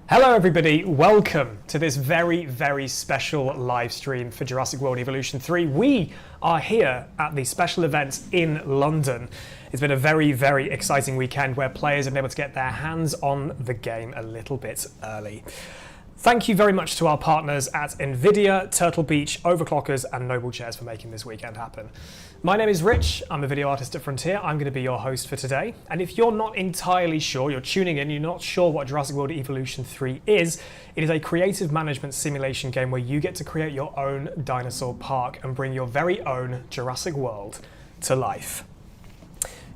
Hello everybody, welcome to this very special live stream for Jurassic World Evolution 3. We are here at the special event in London. It's been a very exciting weekend where players have been able to get their hands on the game a little bit early. Thank you very much to our partners at Nvidia, Turtle Beach, Overclockers and Noble Chairs for making this weekend happen. My name is Rich, I'm a video artist at Frontier, I'm going to be your host for today. And if you're not entirely sure, you're tuning in, you're not sure what Jurassic World Evolution 3 is, it is a creative management simulation game where you get to create your own dinosaur park and bring your very own Jurassic World to life.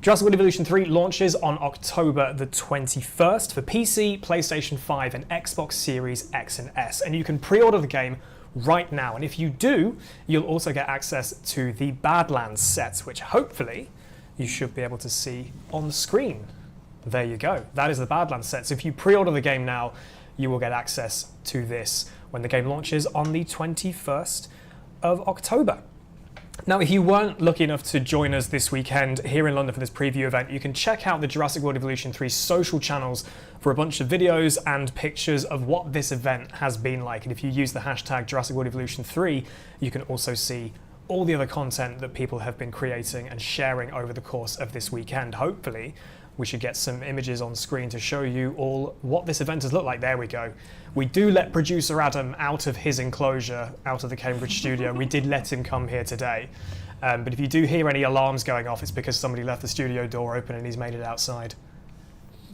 Jurassic World Evolution 3 launches on October the 21st for PC, PlayStation 5 and Xbox Series X and S, and you can pre-order the game right now, and if you do, you'll also get access to the Badlands sets, which hopefully you should be able to see on the screen. There you go, that is the Badlands set. So if you pre-order the game now, you will get access to this when the game launches on the 21st of October. Now, if you weren't lucky enough to join us this weekend here in London for this preview event, you can check out the Jurassic World Evolution 3 social channels for a bunch of videos and pictures of what this event has been like. And if you use the hashtag Jurassic World Evolution 3, you can also see all the other content that people have been creating and sharing over the course of this weekend. Hopefully, we should get some images on screen to show you all what this event has looked like. There we go. We do let producer Adam out of his enclosure, out of the Cambridge studio. We did let him come here today. But if you do hear any alarms going off, it's because somebody left the studio door open and he's made it outside.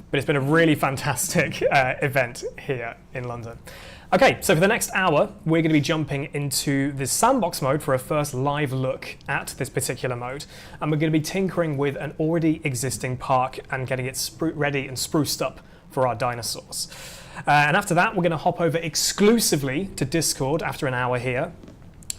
But it's been a really fantastic event here in London. Okay, so for the next hour, we're going to be jumping into the sandbox mode for a first live look at this particular mode. And we're going to be tinkering with an already existing park and getting it ready and spruced up for our dinosaurs. And after that, we're going to hop over exclusively to Discord after an hour here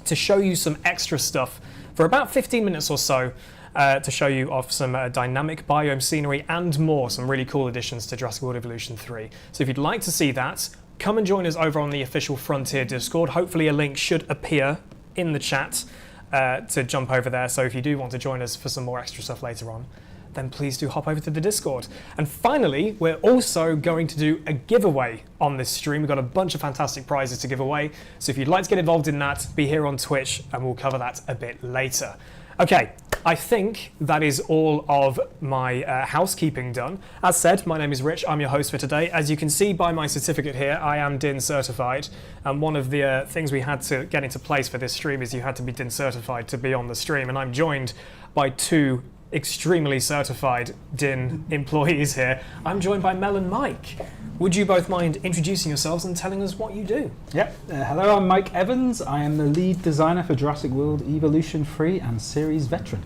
to show you some extra stuff for about 15 minutes or so to show you off some dynamic biome scenery and more, some really cool additions to Jurassic World Evolution 3. So if you'd like to see that, come and join us over on the official Frontier Discord. Hopefully a link should appear in the chat to jump over there. So if you do want to join us for some more extra stuff later on, then please do hop over to the Discord. And finally, we're also going to do a giveaway on this stream. We've got a bunch of fantastic prizes to give away. So if you'd like to get involved in that, be here on Twitch and we'll cover that a bit later. Okay, I think that is all of my housekeeping done. As said, my name is Rich, I'm your host for today. As you can see by my certificate here, I am DIN certified. And one of the things we had to get into place for this stream is you had to be DIN certified to be on the stream. And I'm joined by two extremely certified DIN employees here. I'm joined by Mel and Mike. Would you both mind introducing yourselves and telling us what you do? Yep. Hello, I'm Mike Evans. I am the lead designer for Jurassic World Evolution 3 and series veteran.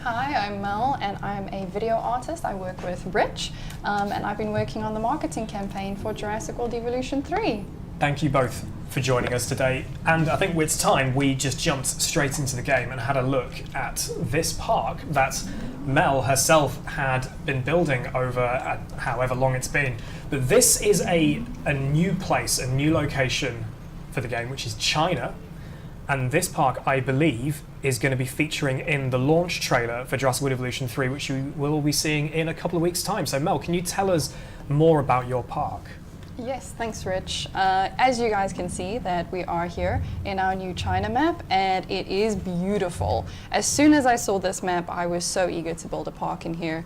Hi, I'm Mel and I'm a video artist. I work with Rich and I've been working on the marketing campaign for Jurassic World Evolution 3. Thank you both for joining us today. And I think it's time we just jumped straight into the game and had a look at this park that Mel herself had been building over however long it's been. But this is a new place, a new location for the game, which is China. And this park, I believe, is going to be featuring in the launch trailer for Jurassic World Evolution 3, which you will be seeing in a couple of weeks' time. So Mel, can you tell us more about your park? Yes, thanks Rich. As you guys can see that we are here in our new China map and it is beautiful. As soon as I saw this map, I was so eager to build a park in here.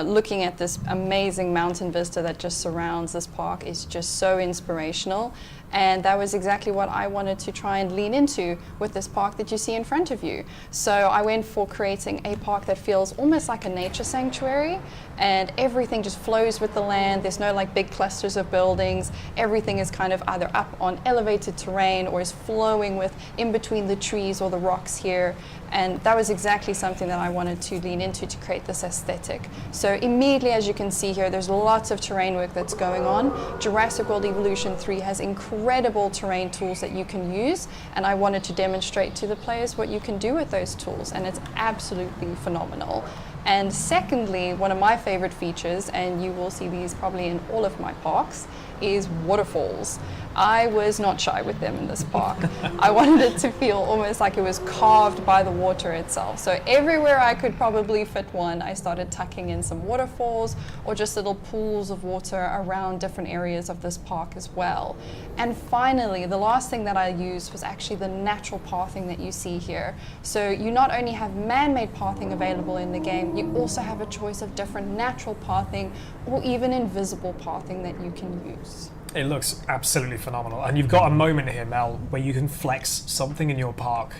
Looking at this amazing mountain vista that just surrounds this park is just so inspirational. And that was exactly what I wanted to try and lean into with this park that you see in front of you. So I went for creating a park that feels almost like a nature sanctuary and everything just flows with the land. There's no like big clusters of buildings. Everything is kind of either up on elevated terrain or is flowing with in between the trees or the rocks here. And that was exactly something that I wanted to lean into to create this aesthetic. So immediately, as you can see here, there's lots of terrain work that's going on. Jurassic World Evolution 3 has incredible terrain tools that you can use, and I wanted to demonstrate to the players what you can do with those tools, and it's absolutely phenomenal. And secondly, one of my favorite features, and you will see these probably in all of my parks, is waterfalls. I was not shy with them in this park. I wanted it to feel almost like it was carved by the water itself. So everywhere I could probably fit one, I started tucking in some waterfalls or just little pools of water around different areas of this park as well. And finally, the last thing that I used was actually the natural pathing that you see here. So you not only have man-made pathing available in the game, you also have a choice of different natural pathing or even invisible pathing that you can use. It looks absolutely phenomenal. And you've got a moment here, Mel, where you can flex something in your park.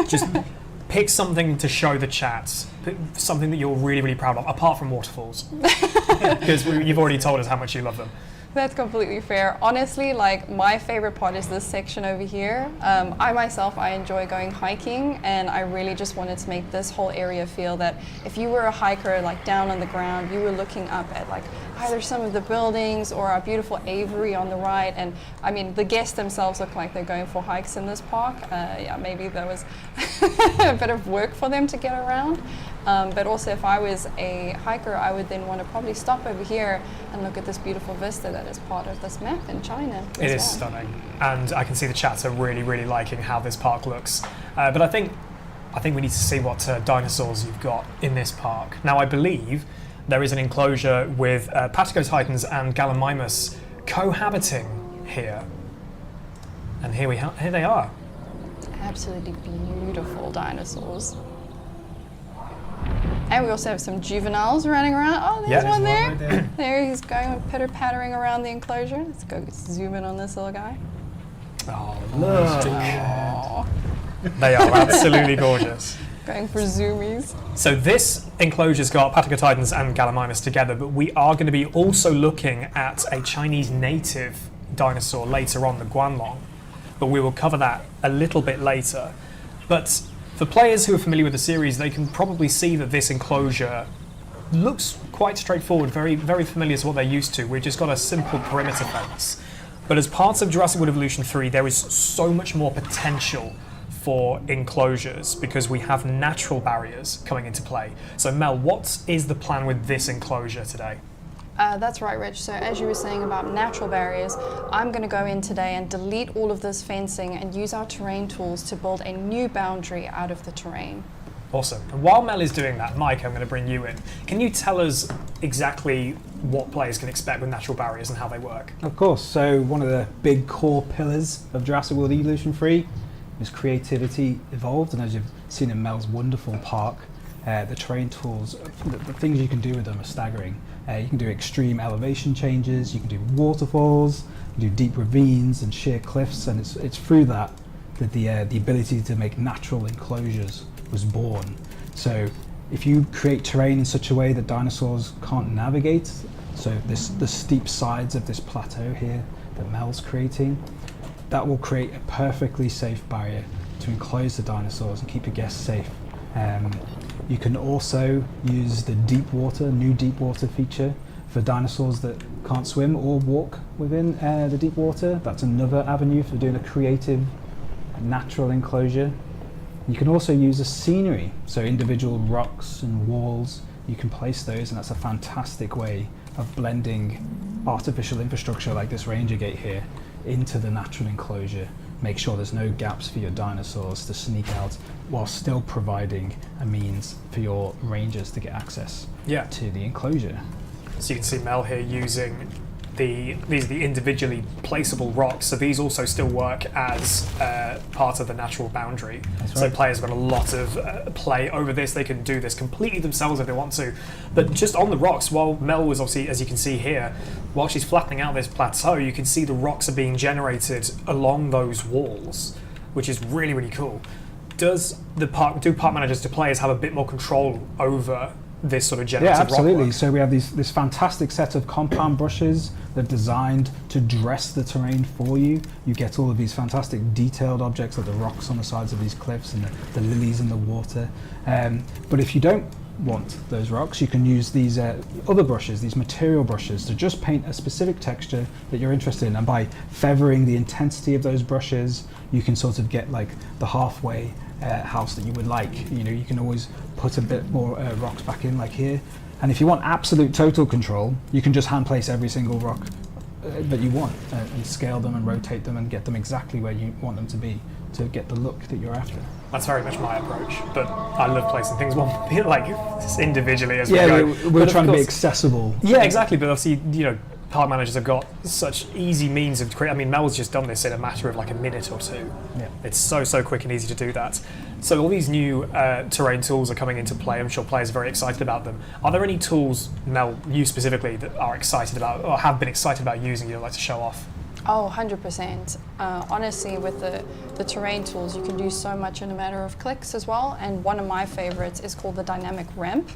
Just pick something to show the chat, something that you're really, really proud of, apart from waterfalls. Because you've already told us how much you love them. That's completely fair. Honestly, like, my favorite part is this section over here. I enjoy going hiking, and I really just wanted to make this whole area feel that if you were a hiker, like down on the ground, you were looking up at like either some of the buildings or our beautiful aviary on the right. And I mean, the guests themselves look like they're going for hikes in this park. Yeah, maybe there was a bit of work for them to get around. But also, if I was a hiker, I would then want to probably stop over here and look at this beautiful vista that is part of this map in China. It is stunning, and I can see the chats are really, really liking how this park looks. But I think we need to see what dinosaurs you've got in this park. Now, I believe there is an enclosure with Patagontitans and Gallimimus cohabiting here, and here they are. Absolutely beautiful dinosaurs. And we also have some juveniles running around. Oh, there's one there. Right there. There he's going pitter-pattering around the enclosure. Let's go zoom in on this little guy. Oh, Look. Aww. they are absolutely gorgeous. Going for zoomies. So this enclosure's got Patagontitans and Gallimimus together, but we are going to be also looking at a Chinese native dinosaur later on, the Guanlong. But we will cover that a little bit later. But for players who are familiar with the series, they can probably see that this enclosure looks quite straightforward, very, very familiar to what they're used to. We've just got a simple perimeter fence. But as part of Jurassic World Evolution 3, there is so much more potential for enclosures because we have natural barriers coming into play. So Mel, what is the plan with this enclosure today? That's right, Rich. So as you were saying about natural barriers, I'm going to go in today and delete all of this fencing and use our terrain tools to build a new boundary out of the terrain. Awesome. And while Mel is doing that, Mike, I'm going to bring you in. Can you tell us exactly what players can expect with natural barriers and how they work? Of course. So one of the big core pillars of Jurassic World Evolution 3 is creativity evolved, and as you've seen in Mel's wonderful park, the terrain tools, the things you can do with them are staggering. You can do extreme elevation changes, you can do waterfalls, you can do deep ravines and sheer cliffs, and it's through that the ability to make natural enclosures was born. So if you create terrain in such a way that dinosaurs can't navigate, so the steep sides of this plateau here that Mel's creating, that will create a perfectly safe barrier to enclose the dinosaurs and keep your guests safe. You can also use the new deep water feature for dinosaurs that can't swim or walk within the deep water. That's another avenue for doing a creative, natural enclosure. You can also use a scenery, so individual rocks and walls, you can place those, and that's a fantastic way of blending artificial infrastructure like this ranger gate here into the natural enclosure. Make sure there's no gaps for your dinosaurs to sneak out while still providing a means for your rangers to get access to the enclosure. So you can see Mel here using these are the individually placeable rocks, so these also still work as part of the natural boundary. That's So right. players have got a lot of play over this. They can do this completely themselves if they want to. But just on the rocks, while Mel was obviously, as you can see here, while she's flattening out this plateau, you can see the rocks are being generated along those walls, which is really, really cool. Do park managers, do players have a bit more control over this sort of generated rock absolutely. work? So we have this fantastic set of compound brushes that are designed to dress the terrain for you. You get all of these fantastic detailed objects like the rocks on the sides of these cliffs and the lilies in the water. But if you don't want those rocks, you can use these other brushes, these material brushes, to just paint a specific texture that you're interested in. And by feathering the intensity of those brushes, you can sort of get like the halfway house that you would like. You know, you can always put a bit more rocks back in, like here. And if you want absolute total control, you can just hand place every single rock that you want and scale them and rotate them and get them exactly where you want them to be to get the look that you're after. That's very much my approach, but I love placing things one like just individually as we go. Yeah, we're trying to be accessible. Yeah, exactly. But obviously, you know, park managers have got such easy means of creating. I mean, Mel's just done this in a matter of like a minute or two. Yeah. It's so quick and easy to do that. So all these new terrain tools are coming into play. I'm sure players are very excited about them. Are there any tools, Mel, you specifically, that are excited about or have been excited about using you'd like to show off? Oh, 100%. Honestly, with the terrain tools, you can do so much in a matter of clicks as well. And one of my favorites is called the dynamic ramp.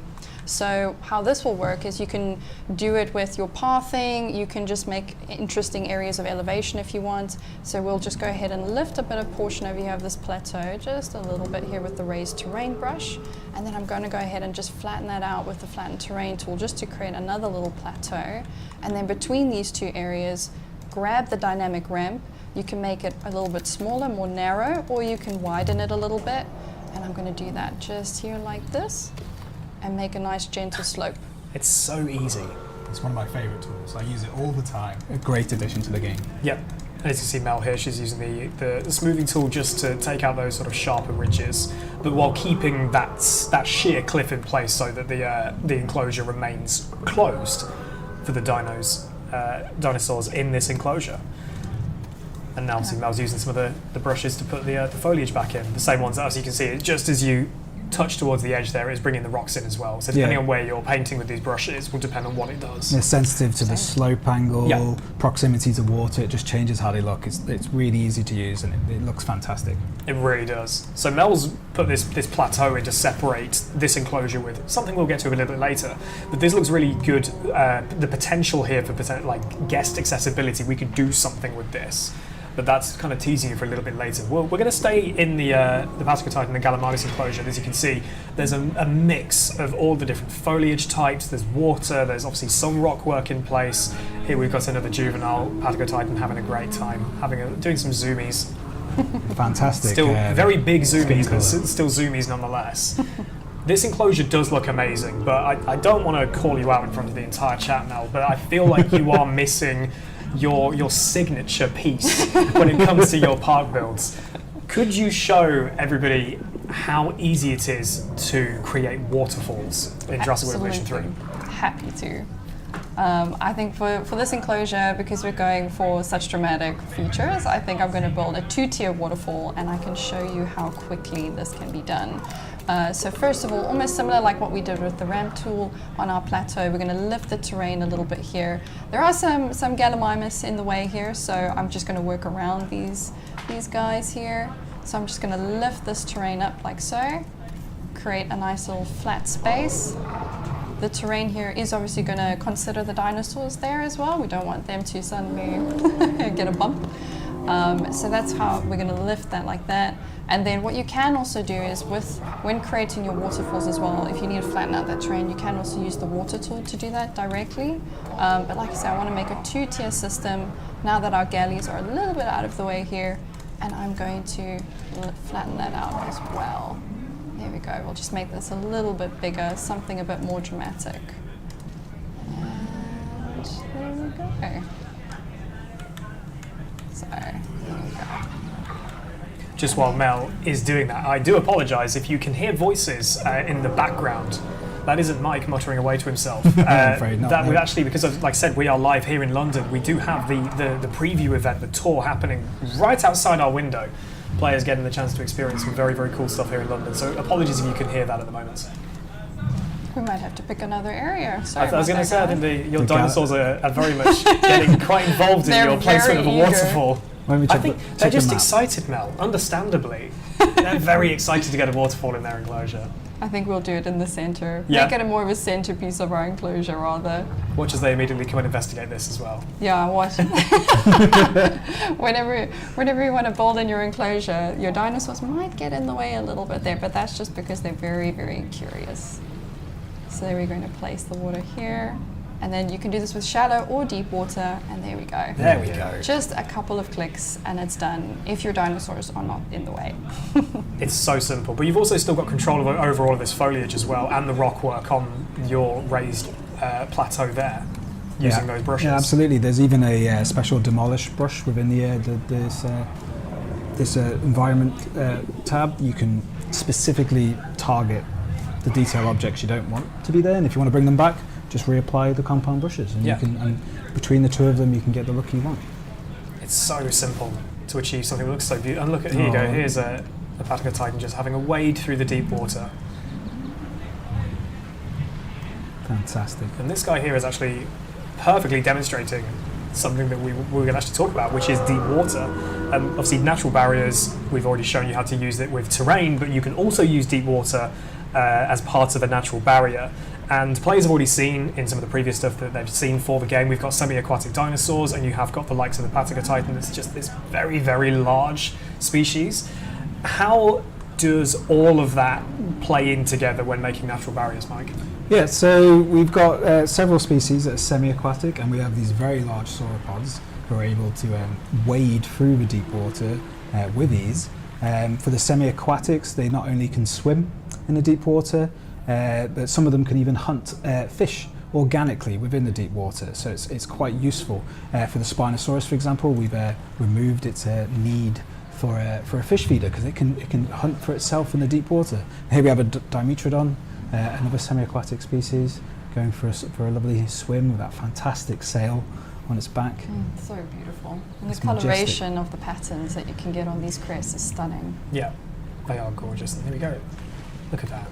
So how this will work is you can do it with your pathing. You can just make interesting areas of elevation if you want. So we'll just go ahead and lift a bit of portion over here of this plateau, just a little bit here with the raised terrain brush. And then I'm going to go ahead and just flatten that out with the flatten terrain tool just to create another little plateau. And then between these two areas, grab the dynamic ramp. You can make it a little bit smaller, more narrow, or you can widen it a little bit. And I'm going to do that just here like this and make a nice gentle slope. It's so easy. It's one of my favorite tools. I use it all the time. A great addition to the game. Yep. And as you see Mel here, she's using the smoothing tool just to take out those sort of sharper ridges, but while keeping that sheer cliff in place so that the enclosure remains closed for the dinosaurs in this enclosure. And now obviously Mel's using some of the brushes to put the foliage back in. The same ones that, as you can see, just as you touch towards the edge there, is bringing the rocks in as well. So depending on where you're painting with these brushes will depend on what it does. They're sensitive to the slope angle, proximity to water. It just changes how they look. It's really easy to use and it looks fantastic. It really does. So Mel's put this plateau in to separate this enclosure with something we'll get to a little bit later. But this looks really good. The potential here for like guest accessibility, we could do something with this. But that's kind of teasing you for a little bit later. Well, we're going to stay in the Pascotype and the Gallimimus enclosure. And as you can see, there's a mix of all the different foliage types. There's water, there's obviously some rock work in place. Here we've got another juvenile Pascotype having a great time, doing some zoomies. Fantastic. Still very big zoomies, but still zoomies nonetheless. This enclosure does look amazing, but I don't want to call you out in front of the entire chat, Mel, but I feel like you are missing your signature piece when it comes to your park builds. Could you show everybody how easy it is to create waterfalls in Jurassic World Evolution 3? Happy to. I think for this enclosure, because we're going for such dramatic features, I think I'm going to build a 2-tier waterfall, and I can show you how quickly this can be done. So first of all, almost similar like what we did with the ramp tool on our plateau, we're going to lift the terrain a little bit here. There are some Gallimimus in the way here, so I'm just going to work around these guys here. So I'm just going to lift this terrain up like so, create a nice little flat space. The terrain here is obviously going to consider the dinosaurs there as well. We don't want them to suddenly get a bump. So that's how we're going to lift that like that. And then what you can also do is when creating your waterfalls as well, if you need to flatten out that terrain, you can also use the water tool to do that directly. But like I said, I want to make a 2-tier system now that our galleys are a little bit out of the way here, and I'm going to flatten that out as well. There we go. We'll just make this a little bit bigger, something a bit more dramatic. And there we go. So, there we go. Just while Mel is doing that, I do apologise if you can hear voices in the background. That isn't Mike muttering away to himself. I'm afraid not. That we actually, because of, like I said, we are live here in London. We do have the preview event, the tour happening right outside our window. Players getting the chance to experience some very, very cool stuff here in London. So apologies if you can hear that at the moment. We might have to pick another area. I was going to say, I think your dinosaurs are very much getting quite involved in your placement of a waterfall. I think they're just excited, Mel, understandably. They're very excited to get a waterfall in their enclosure. I think we'll do it in the centre. Yeah. Make it more of a centrepiece of our enclosure, rather. Watch as they immediately come and investigate this as well. Yeah, watch. Whenever you want to build in your enclosure, your dinosaurs might get in the way a little bit there, but that's just because they're very, very curious. So we're going to place the water here. And then you can do this with shallow or deep water, and there we go. There we go. Just a couple of clicks and it's done, if your dinosaurs are not in the way. It's so simple, but you've also still got control over all of this foliage as well, and the rock work on your raised plateau there, using those brushes. Yeah, absolutely. There's even a special demolish brush within this environment tab. You can specifically target the detail objects you don't want to be there, and if you want to bring them back, just reapply the compound brushes, and and between the two of them you can get the look you want. It's so simple to achieve something that looks so beautiful. And look at, here you go, here's a Patica Titan just having a wade through the deep water. Fantastic. And this guy here is actually perfectly demonstrating something that we're going to actually talk about, which is deep water. Obviously natural barriers, we've already shown you how to use it with terrain, but you can also use deep water as part of a natural barrier. And players have already seen in some of the previous stuff that they've seen for the game, we've got semi-aquatic dinosaurs, and you have got the likes of the Patica Titan that's just this very, very large species. How does all of that play in together when making natural barriers, Mike? Yeah, so we've got several species that are semi-aquatic, and we have these very large sauropods who are able to wade through the deep water with ease. For the semi-aquatics, they not only can swim in the deep water, but some of them can even hunt fish organically within the deep water, so it's quite useful. For the Spinosaurus, for example, we've removed its need for a fish feeder, because it can hunt for itself in the deep water. Here we have a Dimetrodon, another semi-aquatic species, going for a lovely swim with that fantastic sail on its back. So beautiful. And It's the coloration majestic. of the patterns that you can get on these crests is stunning. Yeah, they are gorgeous. And here we go. Look at that.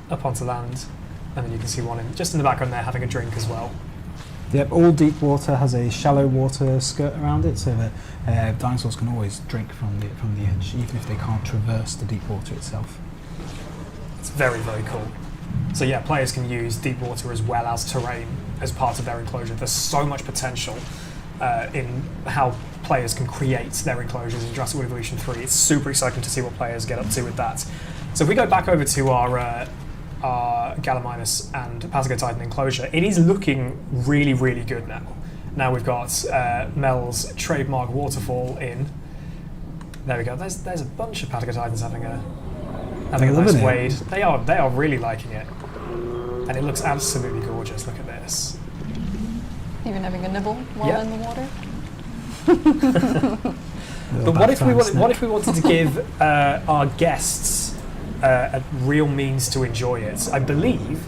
Up onto land, and then you can see one just in the background there having a drink as well. Yep, all deep water has a shallow water skirt around it, so that dinosaurs can always drink from the edge, even if they can't traverse the deep water itself. It's very, very cool. So yeah, players can use deep water as well as terrain as part of their enclosure. There's so much potential in how players can create their enclosures in Jurassic World Evolution 3. It's super exciting to see what players get up to with that. So if we go back over to our Gallimimus and Patica Titan enclosure, it is looking really, really good now. Now we've got Mel's trademark waterfall in. There we go. There's a bunch of Patica Titans having a nice wade. They are really liking it, and it looks absolutely gorgeous. Look at this. Even having a nibble while in the water. But what if we wanted to give our guests a real means to enjoy it? I believe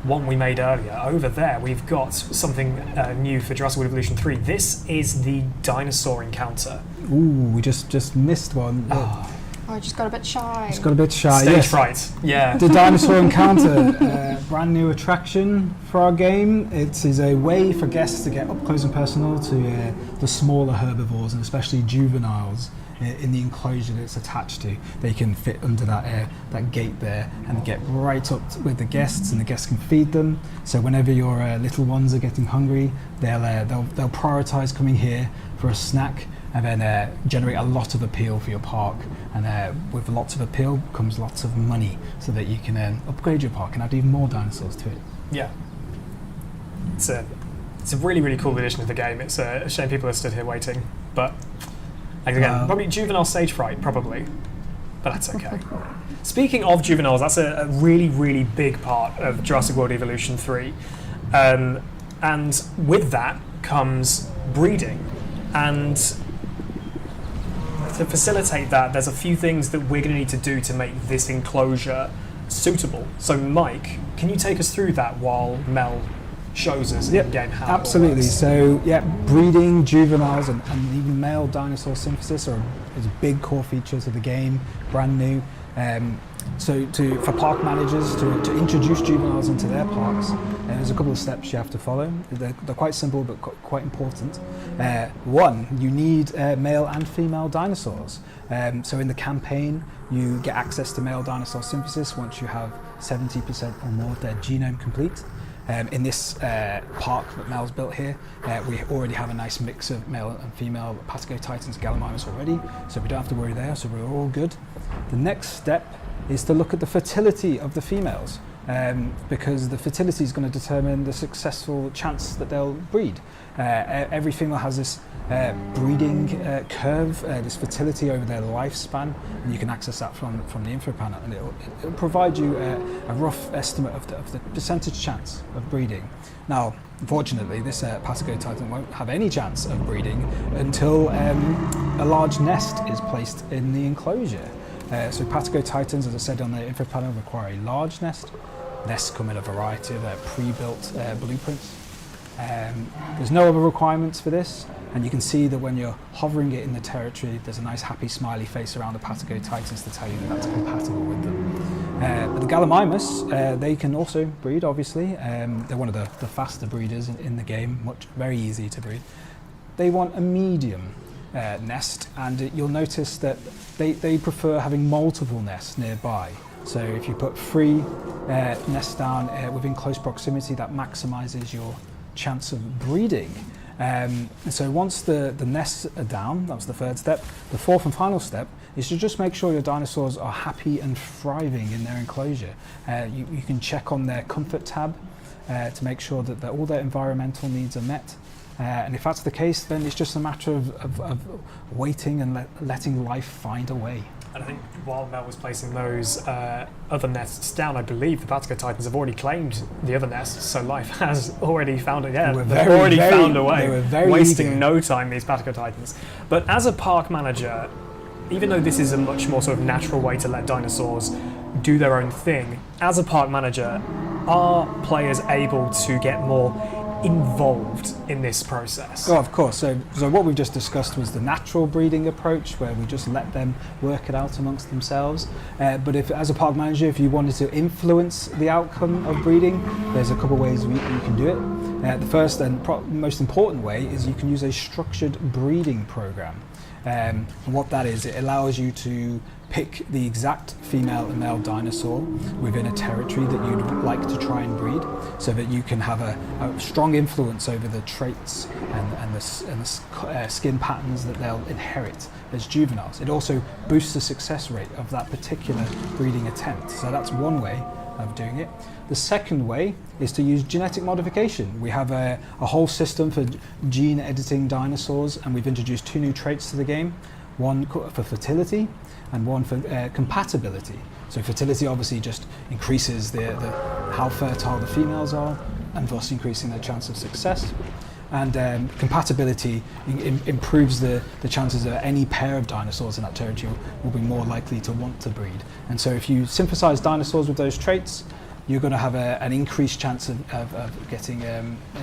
one we made earlier over there. We've got something new for Jurassic World Evolution 3. This is the dinosaur encounter. Ooh, we just missed one. Oh, I just got a bit shy. Just got a bit shy. Stage yes. fright. Yeah. The Dinosaur Encounter, brand new attraction for our game. It is a way for guests to get up close and personal to the smaller herbivores, and especially juveniles in the enclosure that it's attached to. They can fit under that gate there and get right up with the guests, and the guests can feed them. So whenever your little ones are getting hungry, they'll prioritise coming here for a snack, and then generate a lot of appeal for your park. And with lots of appeal comes lots of money, so that you can upgrade your park and add even more dinosaurs to it. Yeah. It's a really, really cool addition to the game. It's a shame people are stood here waiting, but again, probably juvenile stage fright, probably, but that's okay. Speaking of juveniles, that's a really, really big part of Jurassic World Evolution 3. And with that comes breeding. And to facilitate that, there's a few things that we're going to need to do to make this enclosure suitable. So Mike, can you take us through that while Mel shows us in game how absolutely. it works? So breeding juveniles and even male dinosaur synthesis is a big core feature to the game, brand new. For park managers to introduce juveniles into their parks, there's a couple of steps you have to follow. They're quite simple but quite important. One, you need male and female dinosaurs. So in the campaign, you get access to male dinosaur synthesis once you have 70% or more of their genome complete. In this park that Mel's built here, we already have a nice mix of male and female Patica Titans, Gallimimus already, so we don't have to worry there, so we're all good. The next step is to look at the fertility of the females. because the fertility is going to determine the successful chance that they'll breed. Every female has this breeding curve, this fertility over their lifespan, and you can access that from the info panel, and it'll provide you a rough estimate of the percentage chance of breeding. Now, unfortunately, this Partez Titan won't have any chance of breeding until a large nest is placed in the enclosure. So Partez Titans, as I said on the info panel, require a large nest. Nests come in a variety of pre-built blueprints. There's no other requirements for this, and you can see that when you're hovering it in the territory, there's a nice happy smiley face around the Partez Titans to tell you that that's compatible with them. But the Gallimimus, they can also breed, obviously. They're one of the faster breeders in the game, very easy to breed. They want a medium nest, and you'll notice that they prefer having multiple nests nearby. So if you put 3 nests down within close proximity, that maximizes your chance of breeding. So once the nests are down, that's the 3rd step. The 4th and final step is to just make sure your dinosaurs are happy and thriving in their enclosure. You can check on their comfort tab to make sure that all their environmental needs are met. And if that's the case, then it's just a matter of waiting and letting life find a way. And I think while Mel was placing those other nests down, I believe the Partez Titans have already claimed the other nests, so life has already found a they've already found a way. They were very wasting eager. no time, these Partez Titans. But as a park manager, even though this is a much more sort of natural way to let dinosaurs do their own thing, as a park manager, are players able to get more involved in this process? Oh, of course. So what we've just discussed was the natural breeding approach, where we just let them work it out amongst themselves. But if, as a park manager, if you wanted to influence the outcome of breeding, there's a couple of ways you can do it. The first and most important way is you can use a structured breeding program. And what that is, it allows you to pick the exact female and male dinosaur within a territory that you'd like to try and breed, so that you can have a strong influence over the traits and the skin patterns that they'll inherit as juveniles. It also boosts the success rate of that particular breeding attempt. So that's one way of doing it. The second way is to use genetic modification. We have a whole system for gene editing dinosaurs, and we've introduced 2 new traits to the game, one for fertility and one for compatibility. So fertility obviously just increases how fertile the females are, and thus increasing their chance of success. And compatibility improves the chances that any pair of dinosaurs in that territory will be more likely to want to breed. And so if you synthesize dinosaurs with those traits, you're going to have an increased chance of getting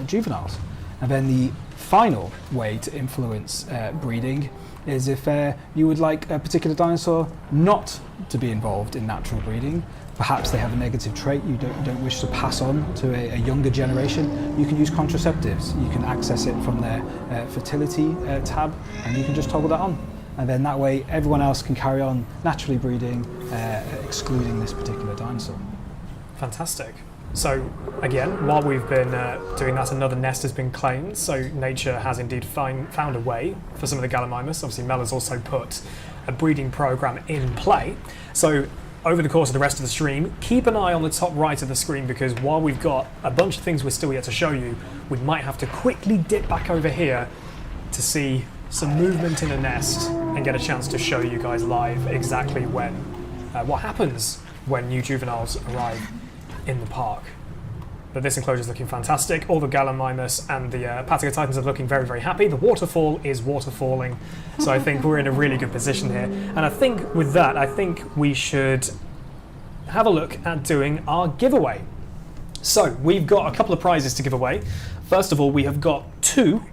juveniles. And then the final way to influence breeding is if you would like a particular dinosaur not to be involved in natural breeding. Perhaps they have a negative trait you don't wish to pass on to a younger generation, you can use contraceptives. You can access it from their fertility tab, and you can just toggle that on. And then that way everyone else can carry on naturally breeding, excluding this particular dinosaur. Fantastic. So again, while we've been doing that, another nest has been claimed, so nature has indeed found a way for some of the Gallimimus. Obviously Mel has also put a breeding program in play. So over the course of the rest of the stream, keep an eye on the top right of the screen, because while we've got a bunch of things we're still yet to show you, we might have to quickly dip back over here to see some movement in a nest and get a chance to show you guys live exactly what happens when new juveniles arrive in the park. But this enclosure is looking fantastic. All the Gallimimus and the Partez Titans are looking very, very happy. The waterfall is waterfalling, so I think we're in a really good position here. And I think with that, I think we should have a look at doing our giveaway. So we've got a couple of prizes to give away. First of all, we have got 2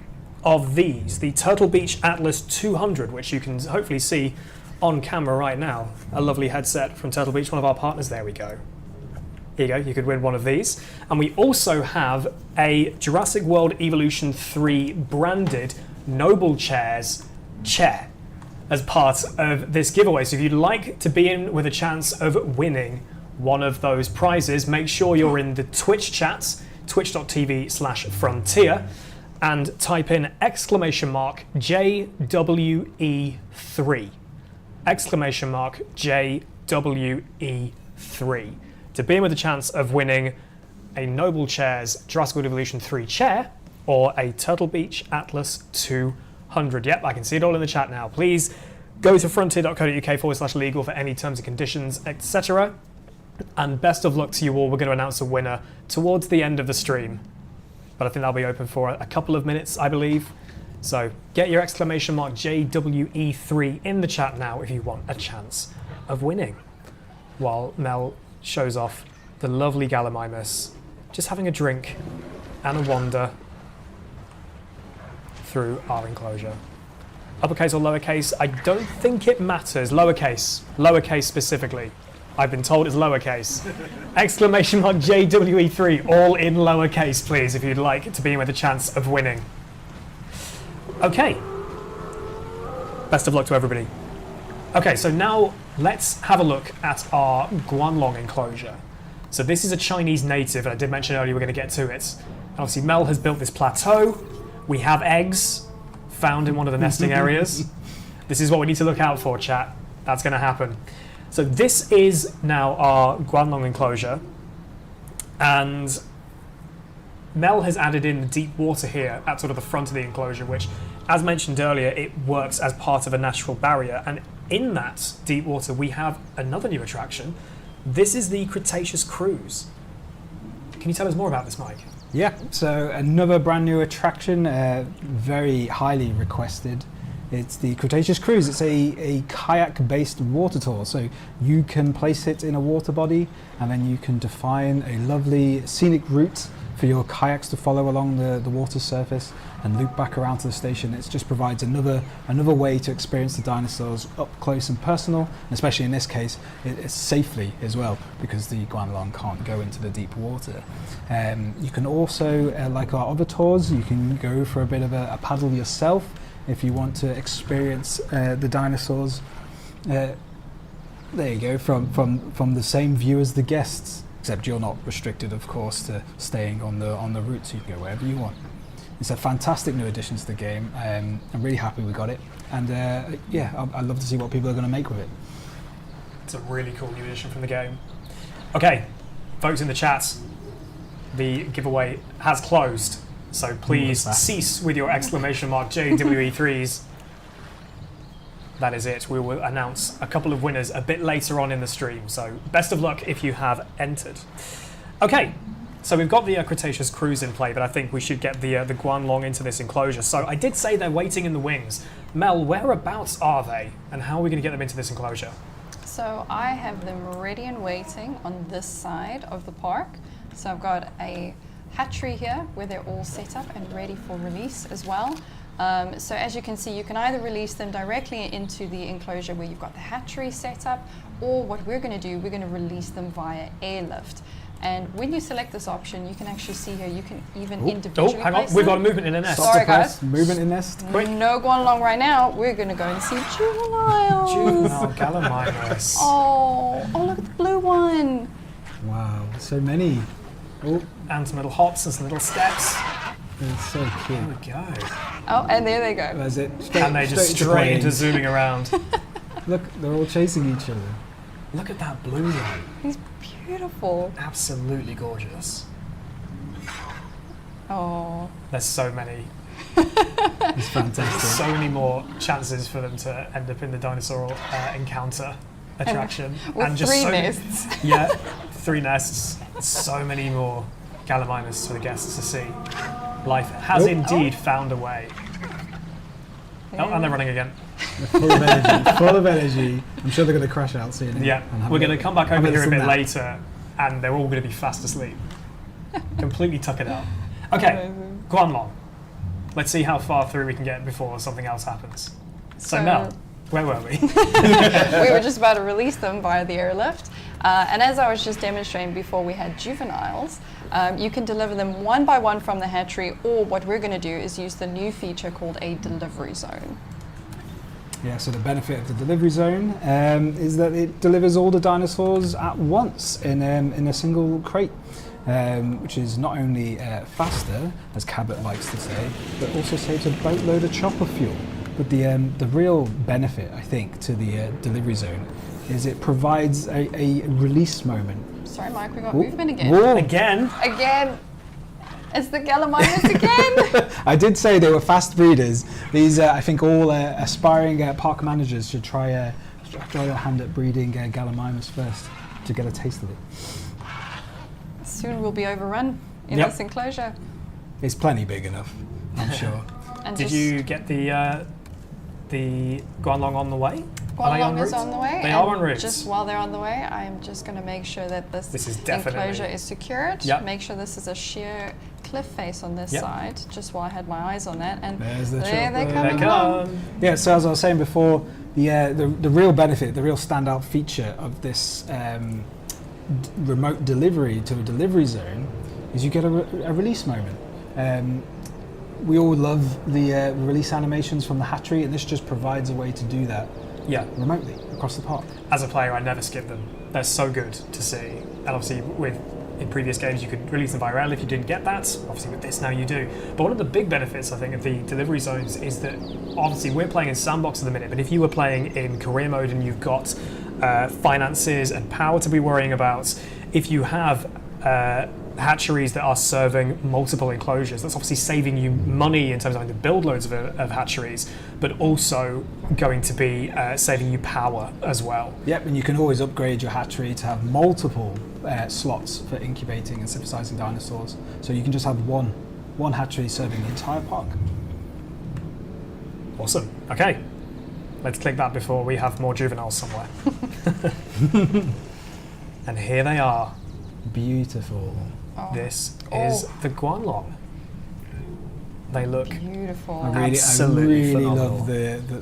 of these, the Turtle Beach Atlas 200, which you can hopefully see on camera right now. A lovely headset from Turtle Beach, one of our partners. There we go. Here you go, you could win one of these. And we also have a Jurassic World Evolution 3 branded Noble Chairs chair as part of this giveaway. So if you'd like to be in with a chance of winning one of those prizes, make sure you're in the Twitch chats, twitch.tv/Frontier, and type in !JWE3. !JWE3. to be in with a chance of winning a Noble Chairs Jurassic World Evolution 3 chair or a Turtle Beach Atlas 200. Yep, I can see it all in the chat now. Please go to frontier.co.uk/legal for any terms and conditions, etc. And best of luck to you all. We're going to announce a winner towards the end of the stream. But I think that'll be open for a couple of minutes, I believe. So get your exclamation mark JWE3 in the chat now if you want a chance of winning. While Mel shows off the lovely Gallimimus just having a drink and a wander through our enclosure. Uppercase or lowercase, I don't think it matters. Lowercase specifically. I've been told it's lowercase. Exclamation mark JWE3, all in lowercase, please, if you'd like to be in with a chance of winning. Okay. Best of luck to everybody. Okay, so now let's have a look at our Guanlong enclosure. So this is a Chinese native, and I did mention earlier we're going to get to it. And obviously Mel has built this plateau. We have eggs found in one of the nesting areas. This is what we need to look out for, chat. That's going to happen. So this is now our Guanlong enclosure, and Mel has added in the deep water here at sort of the front of the enclosure, which, as mentioned earlier, it works as part of a natural barrier. And in that deep water, we have another new attraction. This is the Cretaceous Cruise. Can you tell us more about this, Mike? Yeah, so another brand new attraction, very highly requested. It's the Cretaceous Cruise. It's a kayak-based water tour. So you can place it in a water body, and then you can define a lovely scenic route for your kayaks to follow along the water surface and loop back around to the station. It just provides another way to experience the dinosaurs up close and personal, and especially in this case, it's safely as well, because the Guanlong can't go into the deep water. You can also, like our other tours, you can go for a bit of a paddle yourself if you want to experience the dinosaurs. There you go, from the same view as the guests, except you're not restricted, of course, to staying on the route, so you can go wherever you want. It's a fantastic new addition to the game. I'm really happy we got it, and yeah, I'd love to see what people are going to make with it. It's a really cool new addition from the game. Okay, folks in the chat, the giveaway has closed, so please cease with your exclamation mark JWE3s. That is it. We will announce a couple of winners a bit later on in the stream, so best of luck if you have entered. Okay, so we've got the Cretaceous Cruise in play, but I think we should get the Guanlong into this enclosure. So I did say they're waiting in the wings. Mel, whereabouts are they, and how are we going to get them into this enclosure? So I have them ready and waiting on this side of the park. So I've got a hatchery here where they're all set up and ready for release as well. So as you can see, you can either release them directly into the enclosure where you've got the hatchery set up, or what we're going to do, we're going to release them via airlift. And when you select this option, you can actually see here, you can even individually hang on, we've got a movement in a nest. Sorry, guys. Movement in nest. Quick. No Guanlong right now. We're going to go and see juveniles. Juvenile Gallimimus. Oh, look at the blue one. Wow, so many. Oh, And some little hops and some little steps. it's so cute. There we go. Oh, and there they go. That's it. And they just straight into zooming around. Look, they're all chasing each other. Look at that blue one. He's beautiful. Absolutely gorgeous. Oh. There's so many. It's fantastic. So many more chances for them to end up in the dinosaur encounter attraction. With just three so nests. Yeah, 3 nests. So many more Gallimimus for the guests to see. Life has indeed found a way. Yeah. Oh, and they're running again. They're full of energy. Full of energy. I'm sure they're going to crash out soon. Yeah, and have we're going to come back over here a bit nap. later, and they're all going to be fast asleep. Completely tuck it out. Okay, Amazing. Guanlong. Let's see how far through we can get before something else happens. So Mel, where were we? We were just about to release them via the airlift. And as I was just demonstrating before, we had juveniles. You can deliver them one by one from the hatchery, or what we're going to do is use the new feature called a delivery zone. Yeah, so the benefit of the delivery zone is that it delivers all the dinosaurs at once in a single crate, which is not only faster, as Cabot likes to say, but also saves a boatload of chopper fuel. But the real benefit, I think, to the delivery zone is it provides a release moment. sorry, Mike, we got Ooh. movement again. Whoa. Again. Again. It's the Gallimimus again. I did say they were fast breeders. These, I think, all aspiring park managers should try their hand at breeding Gallimimus first to get a taste of it. Soon we'll be overrun in Yep. this enclosure. It's plenty big enough, I'm sure. And Did you get the Guanlong on the way? Are they Guanlong is route? on the way. They and are en route. Just while they're on the way, I'm just going to make sure that this This is definitely- enclosure is secured. Yep. Make sure this is a sheer cliff face on this Yep. side, just while I had my eyes on that. And There's the there they chopper. come They along. come. Yeah, so as I was saying before, the real benefit, the real standout feature of this remote delivery to a delivery zone is you get a release moment. We all love the release animations from the hatchery, and this just provides a way to do that Yeah. remotely across the park. As a player, I never skip them. They're so good to see. And obviously, in previous games, you could release them via rail if you didn't get that. Obviously, with this now you do. But one of the big benefits, I think, of the delivery zones is that obviously we're playing in sandbox at the minute. But if you were playing in career mode and you've got finances and power to be worrying about, if you have hatcheries that are serving multiple enclosures, that's obviously saving you money in terms of having to build loads of hatcheries, but also going to be saving you power as well. Yep, and you can always upgrade your hatchery to have multiple slots for incubating and synthesizing dinosaurs. So you can just have one hatchery serving the entire park. Awesome. Okay, let's click that before we have more juveniles somewhere. And here they are. Beautiful. Oh, This is the Guanlong. They look beautiful. I Absolutely really phenomenal. love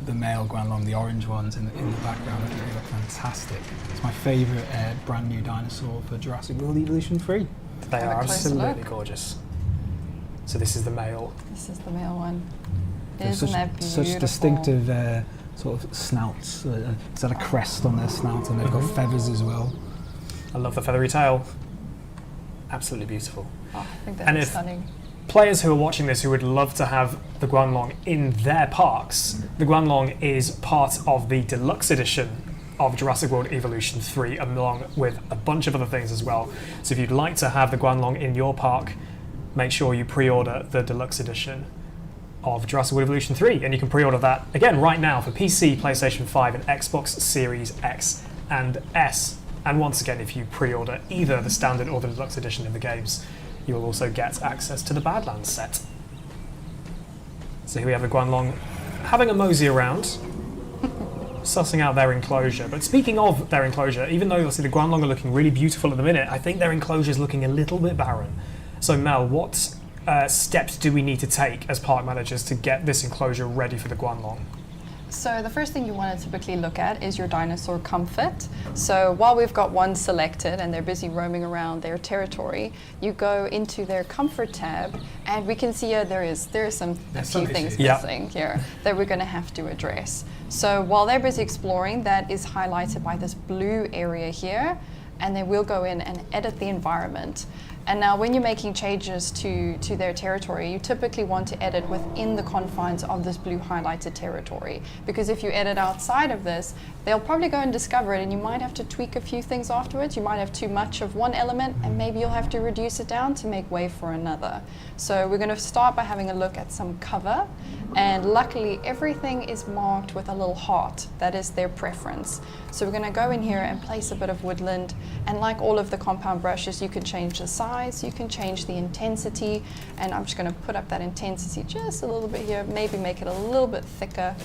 the male Guanlong, the orange ones in the background. I think they look fantastic. It's my favourite brand new dinosaur for Jurassic World Evolution 3. they Have a are closer absolutely look. gorgeous. So this is the male. This is the male one. They're Isn't that beautiful? such distinctive sort of snouts. It's got a crest on their snout, and they've got feathers as well. I love the feathery tail. Absolutely beautiful. Oh, I think And that's if- stunning. Players who are watching this who would love to have the Guanlong in their parks, the Guanlong is part of the deluxe edition of Jurassic World Evolution 3, along with a bunch of other things as well. So if you'd like to have the Guanlong in your park, make sure you pre-order the deluxe edition of Jurassic World Evolution 3, and you can pre-order that again right now for PC, PlayStation 5 and Xbox Series X and S. And once again, if you pre-order either the standard or the deluxe edition of the games, you will also get access to the Badlands set. So here we have the Guanlong having a mosey around, sussing out their enclosure. But speaking of their enclosure, even though you'll see the Guanlong are looking really beautiful at the minute, I think their enclosure is looking a little bit barren. So Mel, what steps do we need to take as park managers to get this enclosure ready for the Guanlong? So the first thing you want to typically look at is your dinosaur comfort. So while we've got one selected and they're busy roaming around their territory, you go into their comfort tab, and we can see here there are a few some things issues. Yeah. missing here that we're going to have to address. So while they're busy exploring, that is highlighted by this blue area here, and then we'll go in and edit the environment. And now when you're making changes to their territory, you typically want to edit within the confines of this blue highlighted territory. Because if you edit outside of this, they'll probably go and discover it, and you might have to tweak a few things afterwards. You might have too much of one element, and maybe you'll have to reduce it down to make way for another. So we're going to start by having a look at some cover. And luckily, everything is marked with a little heart. That is their preference. So we're going to go in here and place a bit of woodland. And like all of the compound brushes, you can change the size, you can change the intensity. And I'm just going to put up that intensity just a little bit here, maybe make it a little bit thicker,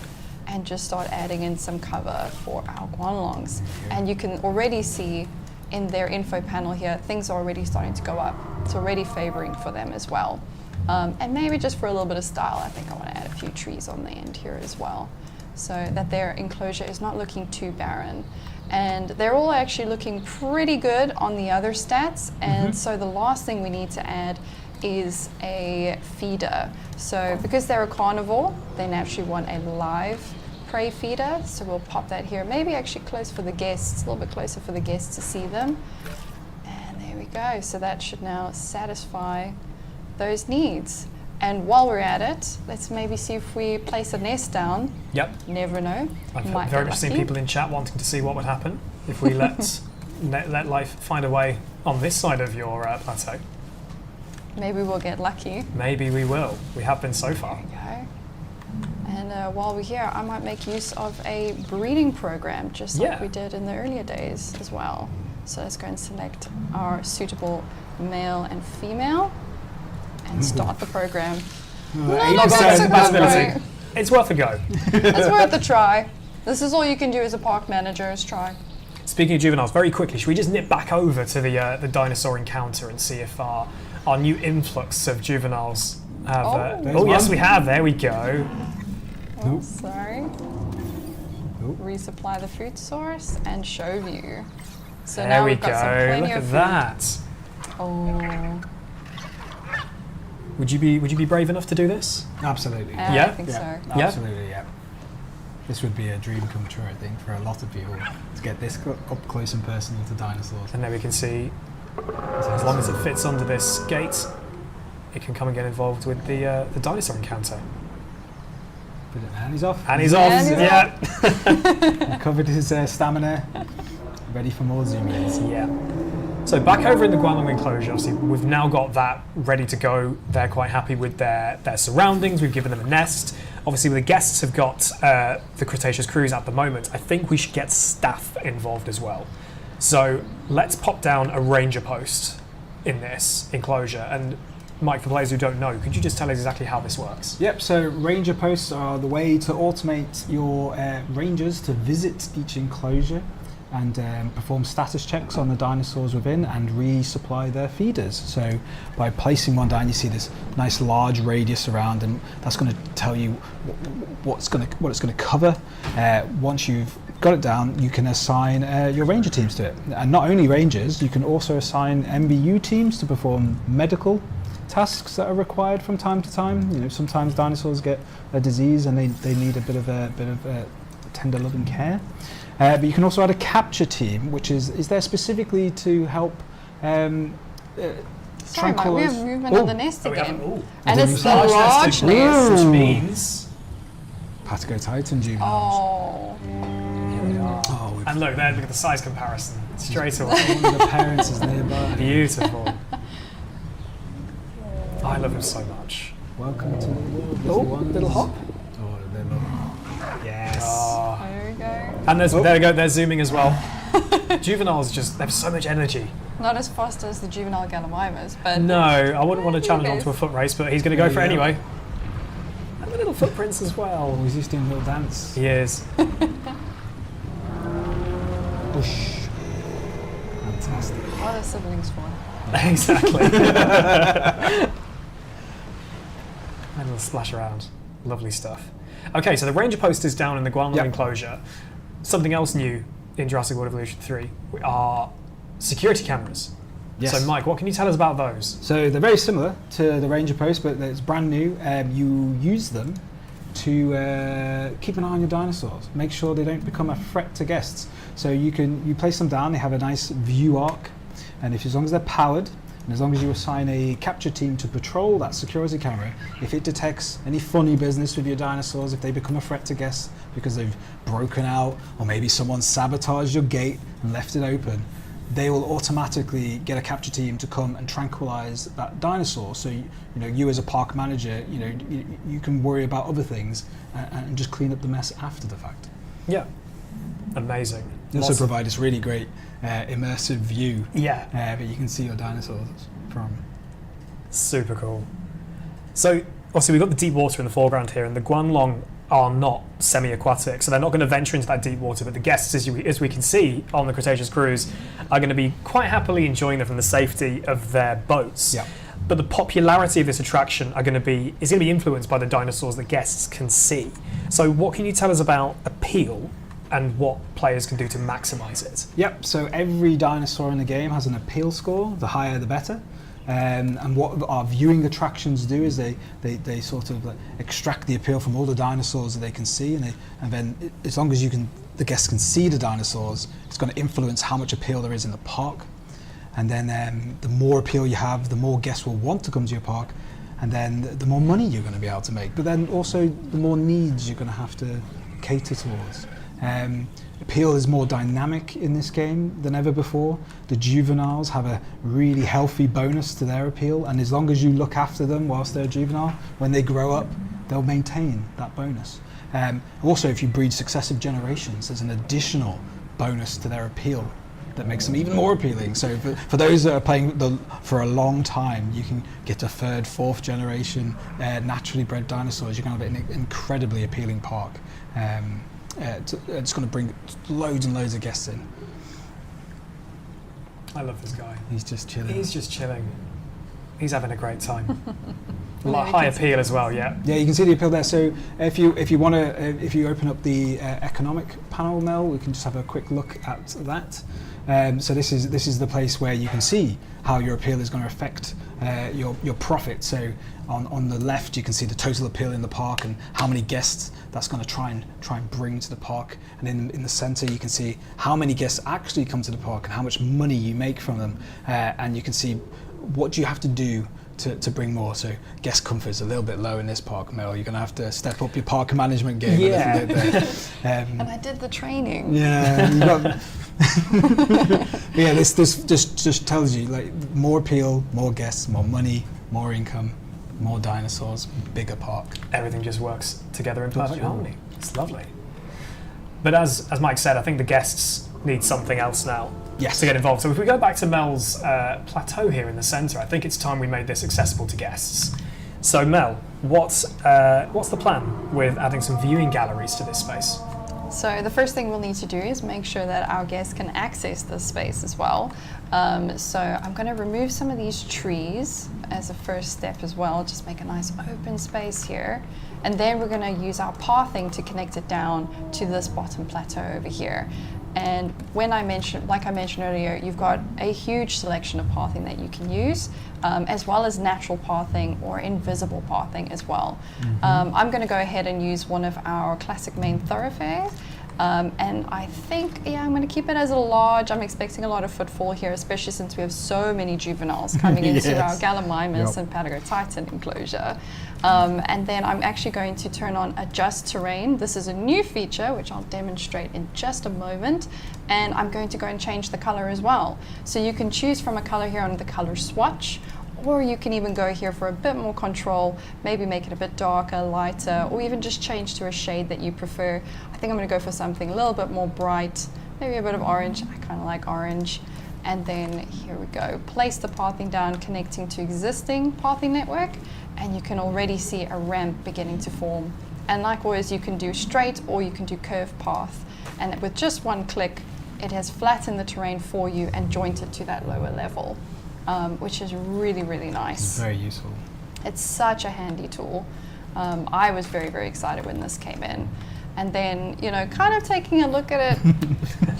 and just start adding in some cover for our Guanlongs. And you can already see in their info panel here, things are already starting to go up. It's already favoring for them as well. And maybe just for a little bit of style, I think I want to add a few trees on the end here as well, so that their enclosure is not looking too barren. And they're all actually looking pretty good on the other stats. And so the last thing we need to add is a feeder. So because they're a carnivore, they naturally want a live prey feeder. So we'll pop that here, maybe actually close for the guests, a little bit closer for the guests to see them. And there we go. So that should now satisfy those needs. And while we're at it, let's maybe see if we place a nest down. Yep. Never know. I've Might very get much seen lucky. people in chat wanting to see what would happen if we let let life find a way on this side of your plateau. Maybe we'll get lucky. Maybe we will. We have been so far. There we go. And while we're here, I might make use of a breeding program, just like we did in the earlier days as well. So let's go and select our suitable male and female and start the program. 80% compatibility. It's worth a go. It's worth a try. This is all you can do as a park manager, is try. Speaking of juveniles, very quickly, should we just nip back over to the dinosaur encounter and see if our new influx of juveniles have... yes, we have. There we go. Oh, sorry. Resupply the food source and show view. So there now we we've got some go. plenty Look of at food. that. Oh. Would you be brave enough to do this? Absolutely. I think so. Absolutely, yeah. This would be a dream come true, I think, for a lot of people to get this up close and personal to dinosaurs. And there we can see, as long as it fits under this gate, it can come and get involved with the dinosaur encounter. And he's off. And he's off. Yeah. Recovered his stamina. Ready for more zoom ins. Yeah. So back over in the Guanlong enclosure, obviously we've now got that ready to go. They're quite happy with their surroundings. We've given them a nest. Obviously the guests have got the Cretaceous cruise at the moment. I think we should get staff involved as well. So let's pop down a ranger post in this enclosure. And Mike, for players who don't know, could you just tell us exactly how this works? Yep, so ranger posts are the way to automate your rangers to visit each enclosure and perform status checks on the dinosaurs within and resupply their feeders. So by placing one down, you see this nice large radius around, and that's going to tell you what it's going to cover. Once you've got it down, you can assign your ranger teams to it. And not only rangers, you can also assign MBU teams to perform medical tasks that are required from time to time. You know, sometimes dinosaurs get a disease and they need a bit of tender loving care. But you can also add a capture team, which is there specifically to help Sorry, Mike, we have movement of the nest again. And Did it's you the say- large nest. Which means... Patigo Titan juveniles. Oh. Here we are. Oh, And look there, look at the size comparison. Straight away. one of the parents is nearby. Beautiful. I love him so much. Welcome to the world. Little hop. Oh, they love Yes. There we go. And there we go, they're zooming as well. Juveniles just, they have so much energy. Not as fast as the juvenile Gallimimus, but No, I wouldn't want to challenge Yes. onto a foot race, but he's going to go for it There you go. anyway. And the little footprints as well. Oh, he's just doing a little dance. He is. Whoosh. Fantastic. what are siblings for? Exactly. And a little splash around. Lovely stuff. Okay, so the ranger post is down in the Guanlong enclosure. Something else new in Jurassic World Evolution 3 are security cameras. Yes. So Mike, what can you tell us about those? So they're very similar to the ranger post, but it's brand new. You use them to keep an eye on your dinosaurs. Make sure they don't become a threat to guests. So you place them down. They have a nice view arc, and as long as they're powered, and as long as you assign a capture team to patrol that security camera, if it detects any funny business with your dinosaurs, if they become a threat to guests because they've broken out, or maybe someone sabotaged your gate and left it open, they will automatically get a capture team to come and tranquilize that dinosaur. So you as a park manager, you can worry about other things and just clean up the mess after the fact. Yeah. Amazing. They also provide this really great immersive view that you can see your dinosaurs from. Super cool. So obviously we've got the deep water in the foreground here, and the Guanlong are not semi-aquatic, so they're not going to venture into that deep water, but the guests, as we can see on the Cretaceous cruise, are going to be quite happily enjoying them from the safety of their boats. Yeah. But the popularity of this attraction is going to be influenced by the dinosaurs that guests can see. So what can you tell us about appeal and what players can do to maximise it? Yep, so every dinosaur in the game has an appeal score, the higher the better. And what our viewing attractions do is they sort of extract the appeal from all the dinosaurs that they can see, and then as long as the guests can see the dinosaurs, it's going to influence how much appeal there is in the park. And then the more appeal you have, the more guests will want to come to your park, and then the more money you're going to be able to make. But then also the more needs you're going to have to cater towards. Appeal is more dynamic in this game than ever before. The juveniles have a really healthy bonus to their appeal, and as long as you look after them whilst they're juvenile, when they grow up, they'll maintain that bonus. Also, if you breed successive generations, there's an additional bonus to their appeal that makes them even more appealing. So for those that are playing for a long time, you can get to third, fourth generation naturally bred dinosaurs. You're going to have an incredibly appealing park. It's going to bring loads and loads of guests in. I love this guy. He's just chilling. He's just chilling. He's having a great time. High appeal as well, yeah. Yeah, you can see the appeal there. So if you want to, if you open up the economic panel, Mel, we can just have a quick look at that. So this is the place where you can see how your appeal is going to affect your profit. So on the left, you can see the total appeal in the park and how many guests that's going to try and bring to the park. And in the center, you can see how many guests actually come to the park and how much money you make from them. And you can see what do you have to do to bring more. So guest comfort is a little bit low in this park, Mel. You're going to have to step up your park management game a little bit there. And I did the training. Yeah, you got. Yeah, this just tells you like more appeal, more guests, more money, more income, more dinosaurs, bigger park. Everything just works together in perfect harmony. It's lovely. But as Mike said, I think the guests need something else now. Yes. To get involved. So if we go back to Mel's plateau here in the centre, I think it's time we made this accessible to guests. So Mel, what's the plan with adding some viewing galleries to this space? So the first thing we'll need to do is make sure that our guests can access this space as well. So I'm going to remove some of these trees as a first step as well, just make a nice open space here. And then we're going to use our pathing to connect it down to this bottom plateau over here. And when like I mentioned earlier, you've got a huge selection of pathing that you can use, as well as natural pathing or invisible pathing as well. Mm-hmm. I'm going to go ahead and use one of our classic main thoroughfares. And I think, I'm going to keep it as a large. I'm expecting a lot of footfall here, especially since we have so many juveniles coming into our Gallimimus and Patagotitan enclosure. And then I'm actually going to turn on Adjust Terrain. This is a new feature, which I'll demonstrate in just a moment. And I'm going to go and change the color as well. So you can choose from a color here on the color swatch, or you can even go here for a bit more control, maybe make it a bit darker, lighter, or even just change to a shade that you prefer. I think I'm going to go for something a little bit more bright, maybe a bit of orange. I kind of like orange. And then here we go. Place the pathing down, connecting to existing pathing network, and you can already see a ramp beginning to form. And like always, you can do straight or you can do curved path. And with just one click, it has flattened the terrain for you and jointed to that lower level. Which is really, really nice. It's very useful. It's such a handy tool. I was very, very excited when this came in. And then, kind of taking a look at it,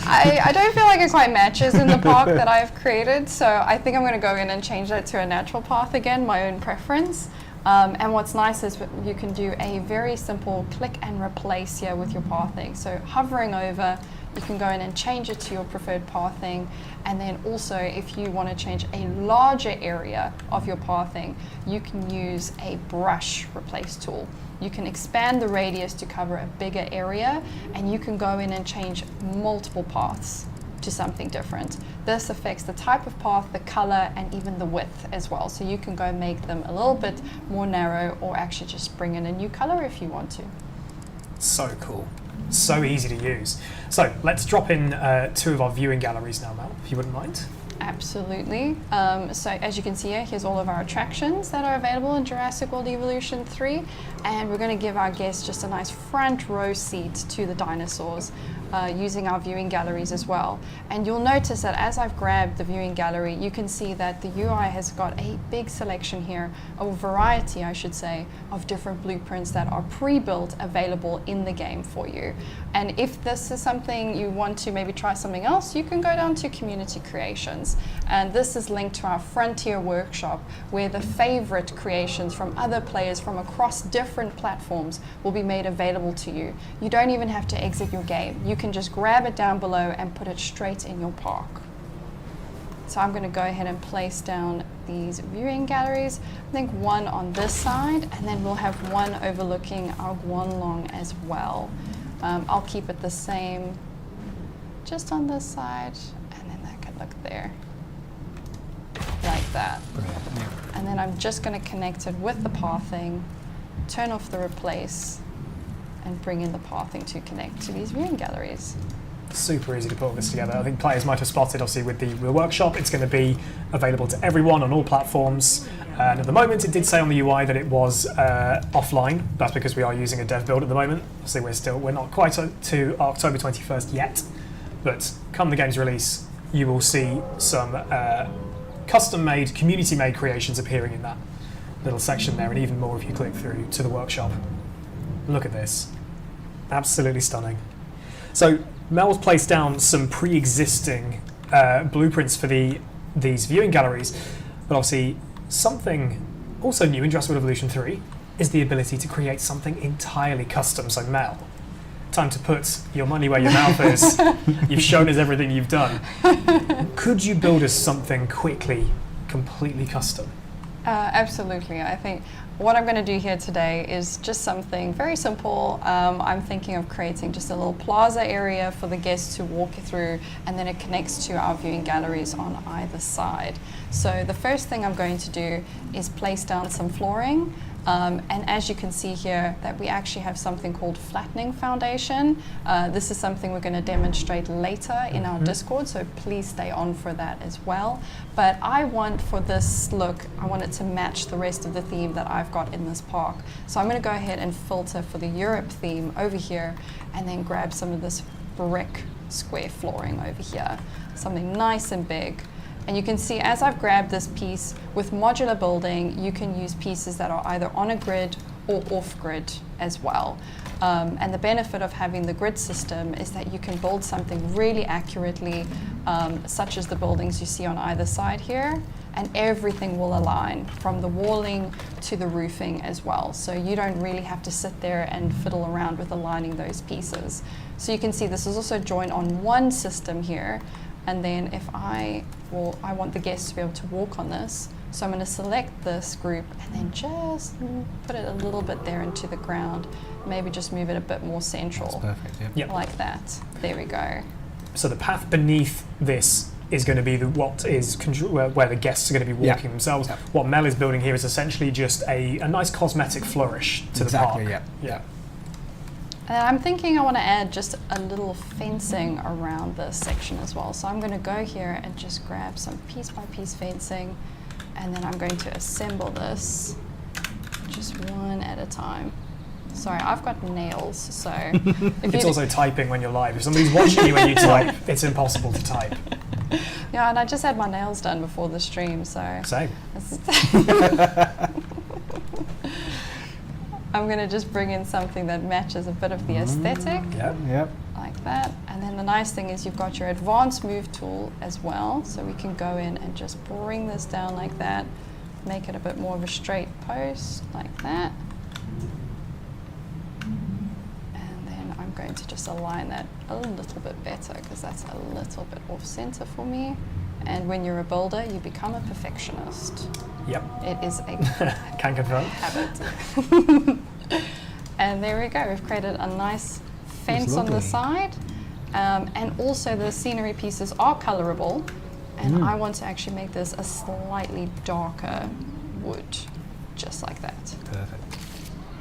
I don't feel like it quite matches in the park that I've created. So I think I'm going to go in and change that to a natural path again, my own preference. And what's nice is you can do a very simple click and replace here with your pathing. So hovering over, you can go in and change it to your preferred pathing. And then also, if you want to change a larger area of your pathing, you can use a brush replace tool. You can expand the radius to cover a bigger area, and you can go in and change multiple paths to something different. This affects the type of path, the color, and even the width as well. So you can go make them a little bit more narrow, or actually just bring in a new color if you want to. So cool. So easy to use. So let's drop in two of our viewing galleries now, Mel, if you wouldn't mind. Absolutely. So as you can see here, here's all of our attractions that are available in Jurassic World Evolution 3. And we're going to give our guests just a nice front row seat to the dinosaurs using our viewing galleries as well. And you'll notice that as I've grabbed the viewing gallery, you can see that the UI has got a big selection here, a variety, I should say, of different blueprints that are pre-built available in the game for you. And if this is something you want to maybe try something else, you can go down to Community Creations. And this is linked to our Frontier workshop, where the favorite creations from other players from across different platforms will be made available to you. You don't even have to exit your game. You can just grab it down below and put it straight in your park. So I'm going to go ahead and place down these viewing galleries. I think one on this side, and then we'll have one overlooking our Guanlong as well. I'll keep it the same just on this side, and then that could look there, like that. Brilliant. Yeah. And then I'm just going to connect it with the pathing, turn off the replace, and bring in the pathing to connect to these viewing galleries. Super easy to put all this together. I think players might have spotted, obviously, with the workshop, it's going to be available to everyone on all platforms. And at the moment, it did say on the UI that it was offline. That's because we are using a dev build at the moment. Obviously, we're not quite to October 21st yet. But come the game's release, you will see some custom-made, community-made creations appearing in that little section there, and even more if you click through to the workshop. Look at this. Absolutely stunning. So Mel's placed down some pre-existing blueprints for these viewing galleries, but obviously something also new in Jurassic World Evolution 3 is the ability to create something entirely custom. So Mel, time to put your money where your mouth is. You've shown us everything you've done. Could you build us something quickly, completely custom? Absolutely. I think what I'm going to do here today is just something very simple. I'm thinking of creating just a little plaza area for the guests to walk through, and then it connects to our viewing galleries on either side. So the first thing I'm going to do is place down some flooring. And as you can see here, that we actually have something called flattening foundation. This is something we're going to demonstrate later in our Discord, so please stay on for that as well. But I want, for this look, I want it to match the rest of the theme that I've got in this park. So I'm going to go ahead and filter for the Europe theme over here, and then grab some of this brick square flooring over here. Something nice and big. And you can see as I've grabbed this piece, with modular building, you can use pieces that are either on a grid or off grid as well. And the benefit of having the grid system is that you can build something really accurately, such as the buildings you see on either side here, and everything will align from the walling to the roofing as well. So you don't really have to sit there and fiddle around with aligning those pieces. So you can see this is also joined on one system here. And then if I want the guests to be able to walk on this, so I'm going to select this group and then just put it a little bit there into the ground, maybe just move it a bit more central. That's perfect, yep. Like that. There we go. So the path beneath this is going to be where the guests are going to be walking themselves. Yep. What Mel is building here is essentially just a nice cosmetic flourish to the park. Yeah. And I'm thinking I want to add just a little fencing around this section as well. So I'm going to go here and just grab some piece by piece fencing, and then I'm going to assemble this just one at a time. Sorry, I've got nails, so... It's also typing when you're live. If somebody's watching you when you type, it's impossible to type. Yeah, and I just had my nails done before the stream, so... Same. I'm going to just bring in something that matches a bit of the aesthetic. Yep. Like that. And then the nice thing is you've got your advanced move tool as well. So we can go in and just bring this down like that. Make it a bit more of a straight post, like that. And then I'm going to just align that a little bit better, because that's a little bit off center for me. And when you're a builder, you become a perfectionist. Yep. It is a Can confirm. habit. And there we go. We've created a nice fence on the side. And also the scenery pieces are colorable. And I want to actually make this a slightly darker wood, just like that. Perfect.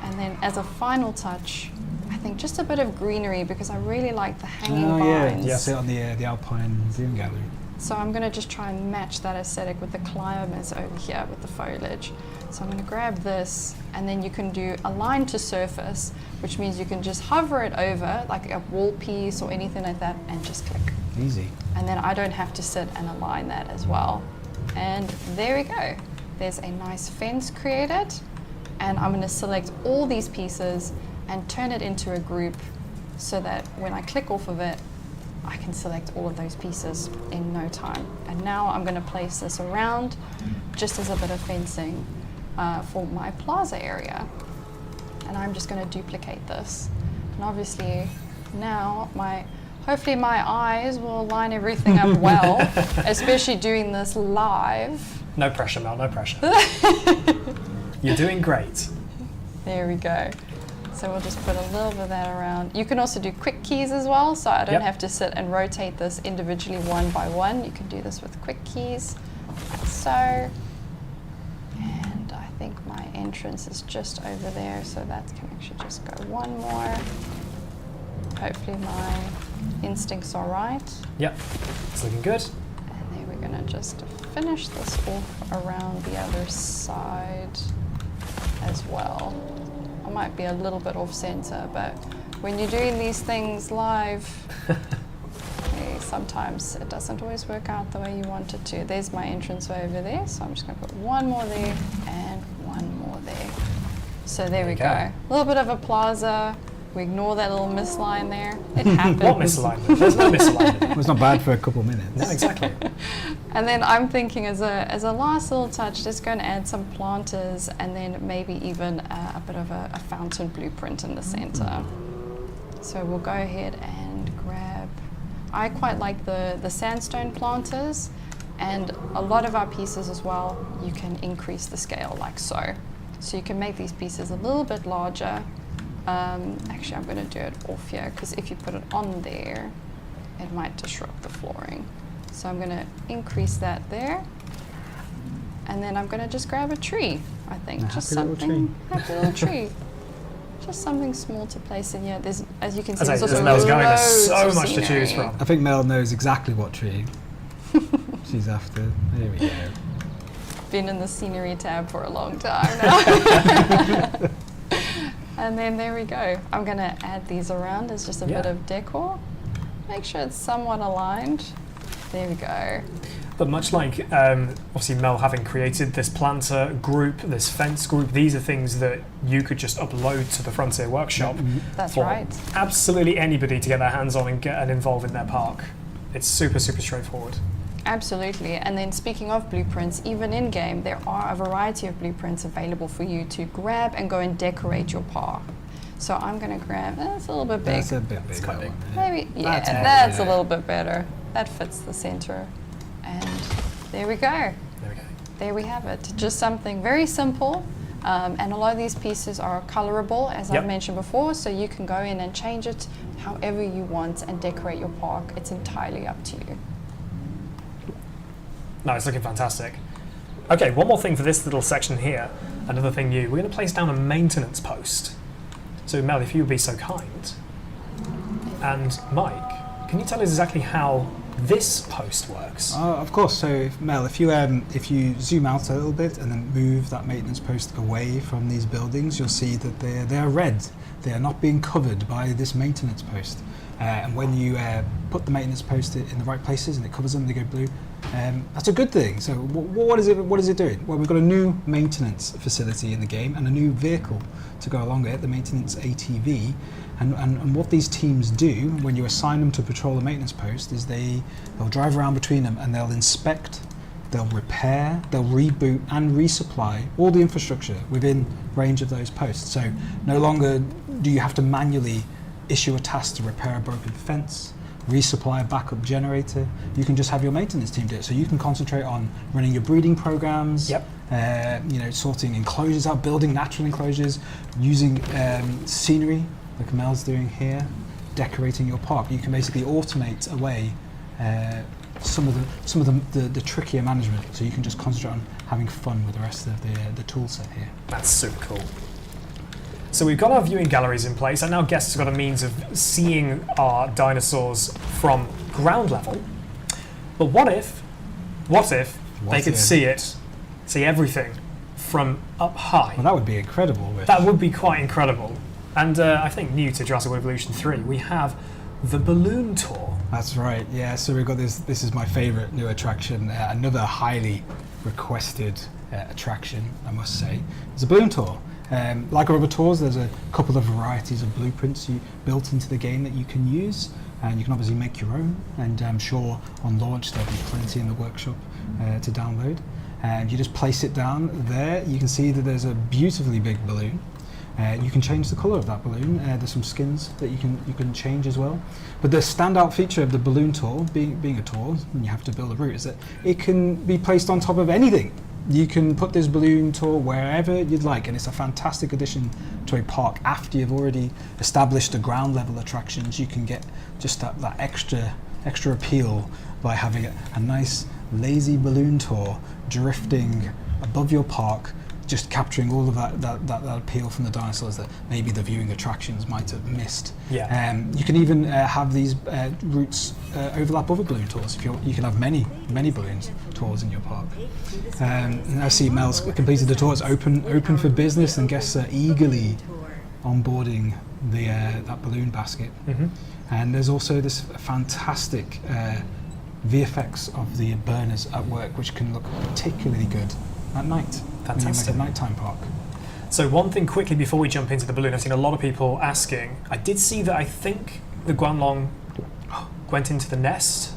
And then as a final touch, I think just a bit of greenery, because I really like the hanging vines. Yeah, see it on the Alpine viewing gallery. So I'm going to just try and match that aesthetic with the climbers over here with the foliage. So I'm going to grab this, and then you can do align to surface, which means you can just hover it over like a wall piece or anything like that, and just click. Easy. And then I don't have to sit and align that as well. And there we go. There's a nice fence created, and I'm going to select all these pieces and turn it into a group, so that when I click off of it, I can select all of those pieces in no time. And now I'm going to place this around just as a bit of fencing for my plaza area. And I'm just going to duplicate this. And obviously now hopefully my eyes will line everything up well, especially doing this live. No pressure, Mel, no pressure. You're doing great. There we go. So we'll just put a little bit of that around. You can also do quick keys as well, so I don't have to sit and rotate this individually one by one. You can do this with quick keys, like so. And I think my entrance is just over there, so that can actually just go one more. Hopefully my instincts are right. Yep, it's looking good. And then we're gonna just finish this off around the other side as well. I might be a little bit off center, but when you're doing these things live, sometimes it doesn't always work out the way you want it to. There's my entrance over there, so I'm just gonna put one more there and one more there. So there we go. A little bit of a plaza. We ignore that little misline there. It happens. What misalignment? There's no misalignment. Well, it's not bad for a couple of minutes. No, exactly. And then I'm thinking as a last little touch, just going to add some planters and then maybe even a bit of a fountain blueprint in the center. So we'll go ahead and grab, I quite like the sandstone planters, and a lot of our pieces as well, you can increase the scale like so. So you can make these pieces a little bit larger. Actually, I'm going to do it off here because if you put it on there, it might disrupt the flooring. So I'm going to increase that there. And then I'm going to just grab a tree, I think. Just something, happy little tree. Just something small to place in here. There's, as you can see, there's also Mel's going, there's loads so of much to choose from. I think Mel knows exactly what tree she's after. There we go. Been in the scenery tab for a long time now. And then there we go. I'm going to add these around as just a bit of decor. Make sure it's somewhat aligned. There we go. But much like, obviously, Mel having created this planter group, this fence group, these are things that you could just upload to the Frontier Workshop. That's for right. absolutely anybody to get their hands on and get involved in their park. It's super, super straightforward. Absolutely. And then speaking of blueprints, even in-game, there are a variety of blueprints available for you to grab and go and decorate your park. So I'm going to grab, that's a little bit big. That's a bit big. quite big. Maybe, yeah, that's a little bit better. That fits the center. And there we go. There we go. There we have it. Just something very simple. And a lot of these pieces are colorable, as I've mentioned before, so you can go in and change it however you want and decorate your park. It's entirely up to you. No, it's looking fantastic. Okay, one more thing for this little section here. Another thing new. We're going to place down a maintenance post. So Mel, if you would be so kind. And Mike, can you tell us exactly how this post works? Of course. So, Mel, if you zoom out a little bit and then move that maintenance post away from these buildings, you'll see that they are red. They are not being covered by this maintenance post. And when you put the maintenance post in the right places and it covers them, they go blue. That's a good thing. So what is it doing? Well, we've got a new maintenance facility in the game and a new vehicle to go along with it, the maintenance ATV. And what these teams do when you assign them to patrol the maintenance post is they'll drive around between them and they'll inspect, they'll repair, they'll reboot and resupply all the infrastructure within range of those posts. So no longer do you have to manually issue a task to repair a broken fence, resupply a backup generator. You can just have your maintenance team do it. So you can concentrate on running your breeding programs, sorting enclosures out, building natural enclosures, using scenery like Mel's doing here, decorating your park. You can basically automate away some of the trickier management. So you can just concentrate on having fun with the rest of the tool set here. That's super cool. So we've got our viewing galleries in place, and now guests have got a means of seeing our dinosaurs from ground level. But what if they could see everything from up high? Well, that would be incredible. That would be quite incredible. And I think new to Jurassic World Evolution 3, we have the balloon tour. That's right, yeah. So we've got this is my favourite new attraction, another highly requested attraction, I must say. It's a balloon tour. Like our other tours, there's a couple of varieties of blueprints built into the game that you can use, and you can obviously make your own, and I'm sure on launch there'll be plenty in the workshop to download. And you just place it down there. You can see that there's a beautifully big balloon. You can change the colour of that balloon. There's some skins that you can change as well. But the standout feature of the balloon tour, being a tour, and you have to build a route, is that it can be placed on top of anything you can put this balloon tour wherever you'd like, and it's a fantastic addition to a park. After you've already established the ground level attractions, you can get just that extra appeal by having a nice lazy balloon tour drifting above your park, just capturing all of that appeal from the dinosaurs that maybe the viewing attractions might have missed. Yeah. You can even have these routes overlap other balloon tours. If you can have many balloons tours in your park. And I see Mel's completed the tour. It's open for business, and guests are eagerly onboarding that balloon basket. Mm-hmm. And there's also this fantastic VFX of the burners at work, which can look particularly good at night. Fantastic. Like a nighttime park. So one thing quickly before we jump into the balloon, I've seen a lot of people asking. I did see that I think the Guanlong went into the nest.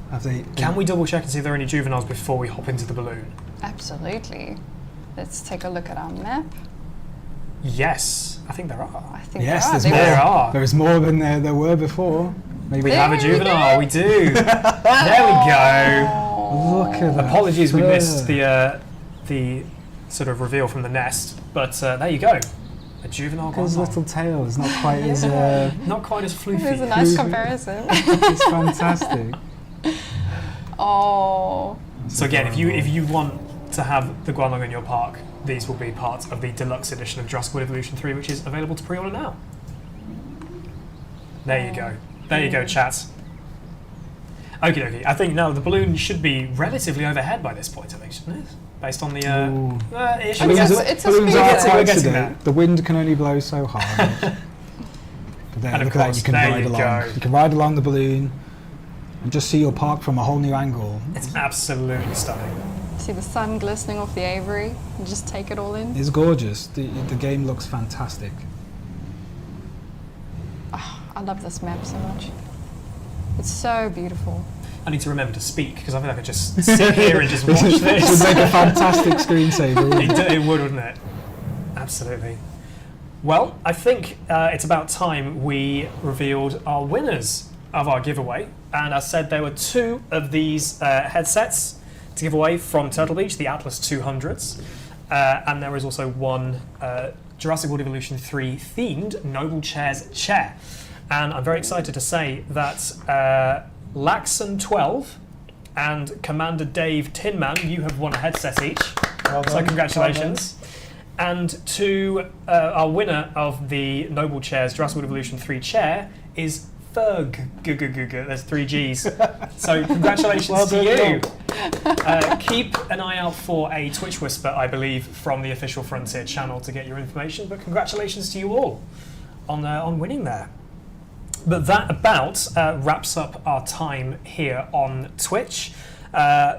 Have they? Can we double check and see if there are any juveniles before we hop into the balloon? Absolutely. Let's take a look at our map. Yes, I think there are. I think Yes, there are. there's They more. were- There are. There is more than there were before. Maybe We There have a we juvenile, go. we do. There we go. Look at that. Apologies, we fur. missed the sort of reveal from the nest, but there you go. A juvenile His Guanlong. little tail is not quite as. Not quite as floofy. It was a nice comparison. It's fantastic. Oh, So again, if you want to have the Guanlong in your park, these will be part of the deluxe edition of Jurassic World Evolution 3, which is available to pre-order now. There you go. There you go, chat. Okie dokie. I think now the balloon should be relatively overhead by this point, I think, shouldn't it? Based on the Ooh. ish. Balloons Balloons It's are- a- it's a balloons speed are limit. quite We're getting sedate. there. The wind can only blow so hard. But then And of look at that, course, you can there ride you along. go. You can ride along the balloon and just see your park from a whole new angle. It's absolutely stunning. see the sun glistening off the aviary and just take it all in. It's gorgeous. The game looks fantastic. Oh, I love this map so much. It's so beautiful. I need to remember to speak because I think I could just sit here and just watch It would this. make a fantastic screensaver. wouldn't it? It would, wouldn't it? Absolutely. Well, I think it's about time we revealed our winners of our giveaway. And as said, there were two of these headsets to give away from Turtle Beach, the Atlas 200s. And there is also one Jurassic World Evolution 3 themed Noble Chairs chair. And I'm very excited to say that Laxon12 and Commander Dave Tinman, you have won a headset each. Well So done. congratulations. And to our winner of the Noble Chairs Jurassic World Evolution 3 chair is Ferg. There's 3 Gs. So congratulations Well to done, you. Keep an eye out for a Twitch Whisper, I believe, from the official Frontier channel to get your information. But congratulations to you all on winning there. But that about wraps up our time here on Twitch.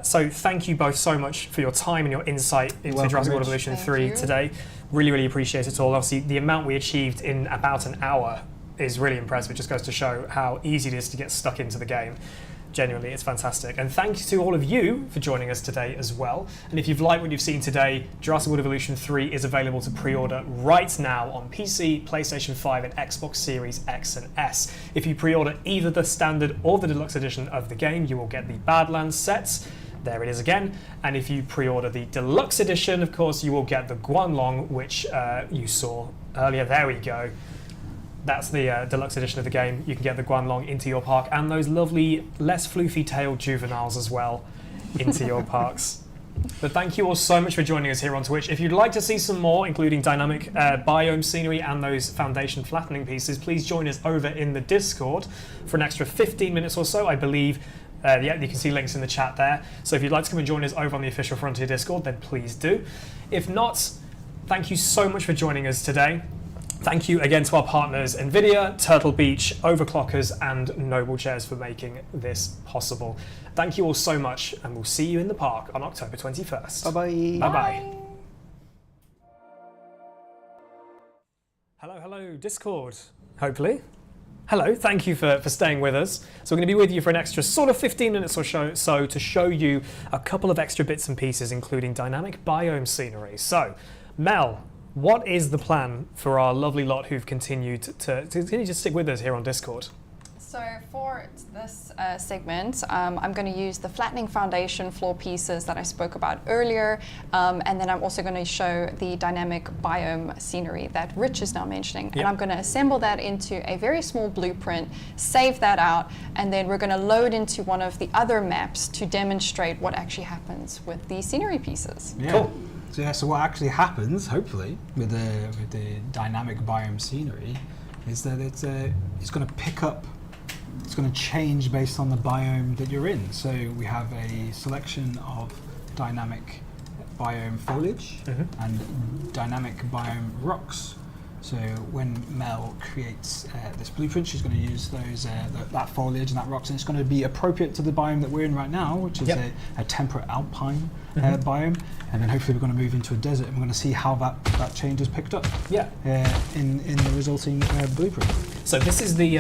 So thank you both so much for your time and your insight into Welcome, Jurassic World Rich. Evolution Thank 3 you. today. Really, really appreciate it all. Obviously, the amount we achieved in about an hour is really impressive. It just goes to show how easy it is to get stuck into the game. Genuinely, it's fantastic. And thank you to all of you for joining us today as well. And if you've liked what you've seen today, Jurassic World Evolution 3 is available to pre-order right now on PC, PlayStation 5 and Xbox Series X and S. If you pre-order either the standard or the deluxe edition of the game, you will get the Badlands sets. There it is again. And if you pre-order the deluxe edition, of course, you will get the Guanlong, which you saw earlier. There we go. That's the deluxe edition of the game. You can get the Guanlong into your park and those lovely, less floofy-tailed juveniles as well into your parks. But thank you all so much for joining us here on Twitch. If you'd like to see some more, including dynamic biome scenery and those foundation flattening pieces, please join us over in the Discord for an extra 15 minutes or so, I believe. Yeah, you can see links in the chat there. So if you'd like to come and join us over on the official Frontier Discord, then please do. If not, thank you so much for joining us today. Thank you again to our partners NVIDIA, Turtle Beach, Overclockers and Noble Chairs for making this possible. Thank you all so much and we'll see you in the park on October 21st. Bye-bye. Bye-bye. Hello, Discord, hopefully. Hello, thank you for staying with us. So we're going to be with you for an extra sort of 15 minutes or so to show you a couple of extra bits and pieces, including dynamic biome scenery. So, Mel, what is the plan for our lovely lot who've continued to stick with us here on Discord? So for this segment, I'm going to use the flattening foundation floor pieces that I spoke about earlier, and then I'm also going to show the dynamic biome scenery that Rich is now mentioning. Yep. And I'm going to assemble that into a very small blueprint, save that out, and then we're going to load into one of the other maps to demonstrate what actually happens with the scenery pieces. Yeah. Cool. So what actually happens, hopefully, with the dynamic biome scenery, is that it's going to pick up. It's going to change based on the biome that you're in. So we have a selection of dynamic biome foliage and dynamic biome rocks. So when Mel creates this blueprint, she's going to use those that foliage and that rocks, and it's going to be appropriate to the biome that we're in right now, which is a temperate alpine biome. And then hopefully we're going to move into a desert, and we're going to see how that change is picked up in the resulting blueprint. So this is the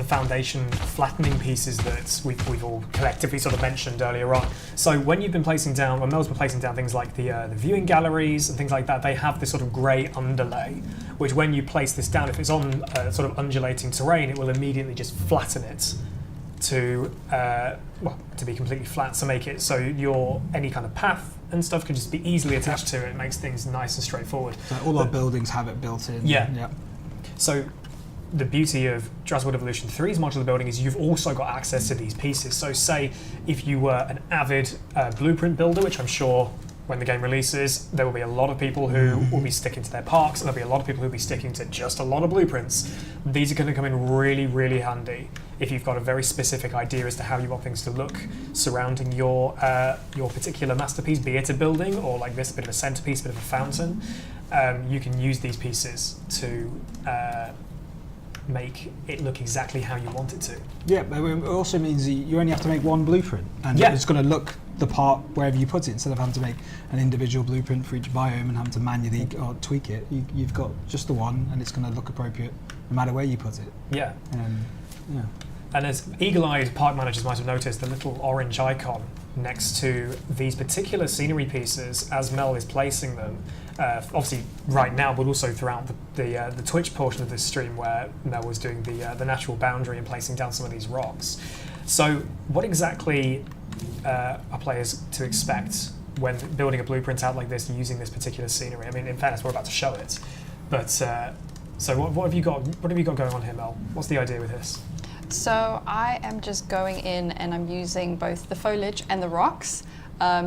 foundation flattening pieces that we've all collectively sort of mentioned earlier on. So when you've been placing down, when Mel's been placing down things like the viewing galleries and things like that, they have this sort of grey underlay, which when you place this down, if it's on sort of undulating terrain, it will immediately just flatten it to be completely flat, to make it so any kind of path and stuff can just be easily attached to it. It makes things nice and straightforward. So all our buildings have it built in. Yeah. So the beauty of Jurassic World Evolution 3's modular building is you've also got access to these pieces. So say if you were an avid blueprint builder, which I'm sure when the game releases, there will be a lot of people who will be sticking to their parks, and there'll be a lot of people who will be sticking to just a lot of blueprints. These are going to come in really, really handy if you've got a very specific idea as to how you want things to look surrounding your particular masterpiece, be it a building or like this, a bit of a centerpiece, a bit of a fountain. You can use these pieces to make it look exactly how you want it to. Yeah, but it also means you only have to make one blueprint, and it's going to look the part wherever you put it, instead of having to make an individual blueprint for each biome and having to manually or tweak it. You've got just the one, and it's going to look appropriate no matter where you put it. Yeah. And as eagle-eyed park managers might have noticed, the little orange icon next to these particular scenery pieces, as Mel is placing them, obviously right now, but also throughout the Twitch portion of this stream where Mel was doing the natural boundary and placing down some of these rocks. So what exactly are players to expect when building a blueprint out like this and using this particular scenery? I mean, in fairness, we're about to show it, but so what have you got? What have you got going on here, Mel? What's the idea with this? So I am just going in and I'm using both the foliage and the rocks,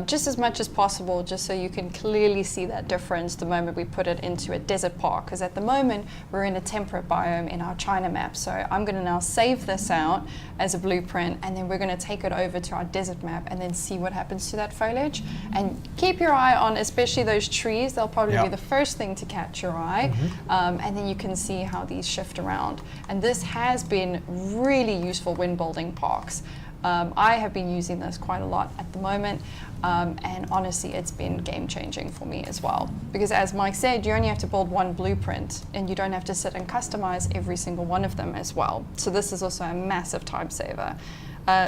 just as much as possible, just so you can clearly see that difference the moment we put it into a desert park, because at the moment we're in a temperate biome in our China map. So I'm going to now save this out as a blueprint, and then we're going to take it over to our desert map and then see what happens to that foliage. And keep your eye on especially those trees. They'll probably be the first thing to catch your eye, and then you can see how these shift around. And this has been really useful when building parks. I have been using this quite a lot at the moment, and honestly it's been game-changing for me as well, because as Mike said, you only have to build one blueprint and you don't have to sit and customize every single one of them as well. So this is also a massive time saver.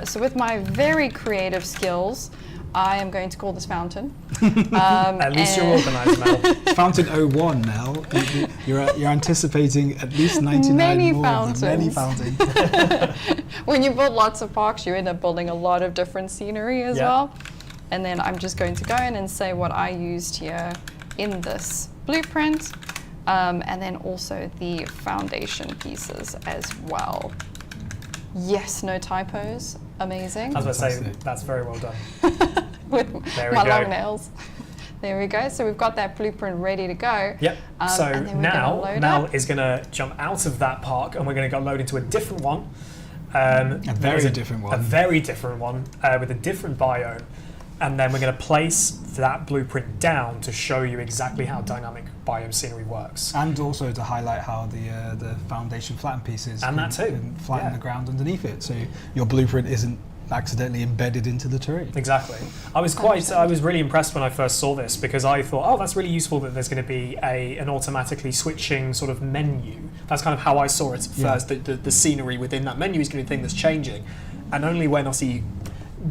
So with my very creative skills, I am going to call this fountain. At least you're organised, Mel. Fountain 01, Mel. You're anticipating at least 99 many more fountains. of them. Many fountains. When you build lots of parks, you end up building a lot of different scenery as well. And then I'm just going to go in and say what I used here in this blueprint, and then also the foundation pieces as well. Yes, no typos. Amazing. I was about to say, that's very well done. With There we my go. long nails. There we go. So we've got that blueprint ready to go. Yep. So and then we're now gonna load Mel up. is going to jump out of that park, and we're going to go load into a different one. A very different one. A very different one with a different biome. And then we're going to place that blueprint down to show you exactly how dynamic biome scenery works. And also to highlight how the foundation flattened pieces And that too. can flatten Yeah. the ground underneath it, so your blueprint isn't accidentally embedded into the terrain. Exactly. I was really impressed when I first saw this, because I thought, oh, that's really useful that there's going to be an automatically switching sort of menu. That's kind of how I saw it at first. The scenery within that menu is going to be the thing that's changing. And only when I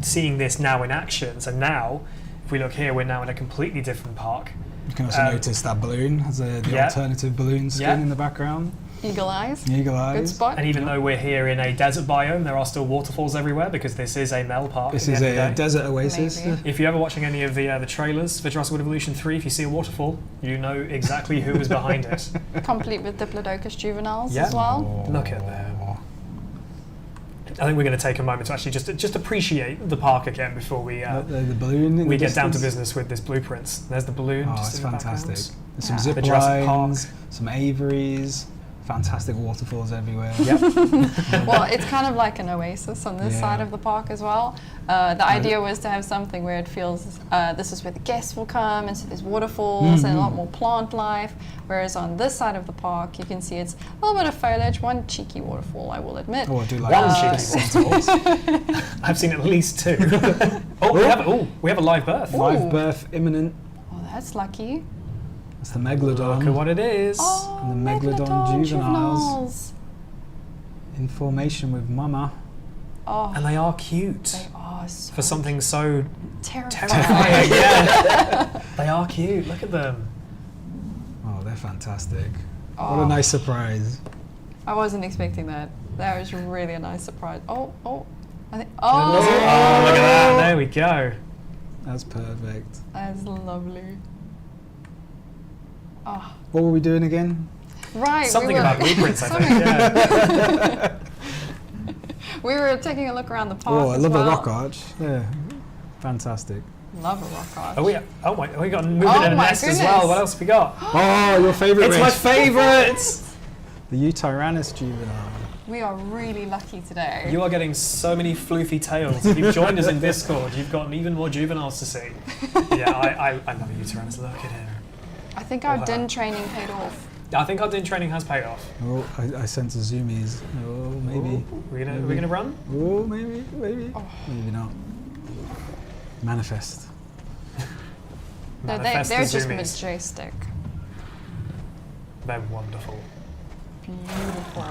seeing this now in action, so now, if we look here, we're now in a completely different park. You can also notice that balloon has the alternative balloon skin in the background. Eagle eyes. Eagle Good eyes. spot. And even though we're here in a desert biome, there are still waterfalls everywhere because this is a Mel park. This at is the end of a the day. desert oasis. Maybe. If you're ever watching any of the trailers for Jurassic World Evolution 3, if you see a waterfall, you know exactly who was behind it. Complete with Diplodocus juveniles Yeah. as well. Look at them. I think we're going to take a moment to actually just appreciate the park again before we The balloon. In we the get down to distance. business with this blueprint. There's the balloon. Oh, just it's in the fantastic. background. There's some Yeah. zip The Jurassic lines, Park. some aviaries, fantastic waterfalls everywhere. Yep. Well, it's kind of like an oasis on this Yeah. side of the park as well. The idea was to have something where it feels this is where the guests will come, and so there's waterfalls and a lot more plant life. Whereas on this side of the park, you can see it's a little bit of foliage, one cheeky waterfall, I will admit. Oh, I do like One that. cheeky waterfall. I've seen at least two. we have a live birth. Ooh. Live birth imminent. Oh, that's lucky. That's the megalodon. Look at what it is. Oh, And the megalodon juveniles. juveniles. In formation with mama. Oh, And they are cute. they are so For something so terrifying. terrifying. Yeah. They are cute. Look at them. Oh, they're fantastic. What Oh. a nice surprise. I wasn't expecting that. That was really a nice surprise. I think. Oh, look at that. There we go. That's perfect. That's lovely. Oh, What were we doing again? right. Something we were, about blueprints, I think. Yeah. we were taking a look around the park. Oh, I as love well. the rock arch. Yeah, fantastic. Love a rock arch. We got moving Oh in a my nest as goodness. well. What else have we got? Oh, your favourite It's my race. favourite. The Utyrannus juvenile. We are really lucky today. You are getting so many floofy tails. If you've joined us in Discord, you've gotten even more juveniles to see. Yeah, I love a Utyrannus. Look at him. I think our Wow. DIN training paid off. I think our DIN training has paid off. Oh, I sense a zoomies. Oh, maybe. We're gonna run. Oh, maybe. Maybe not. Manifest. No, Manifest they're the just zoomies. majestic. They're wonderful. Beautiful.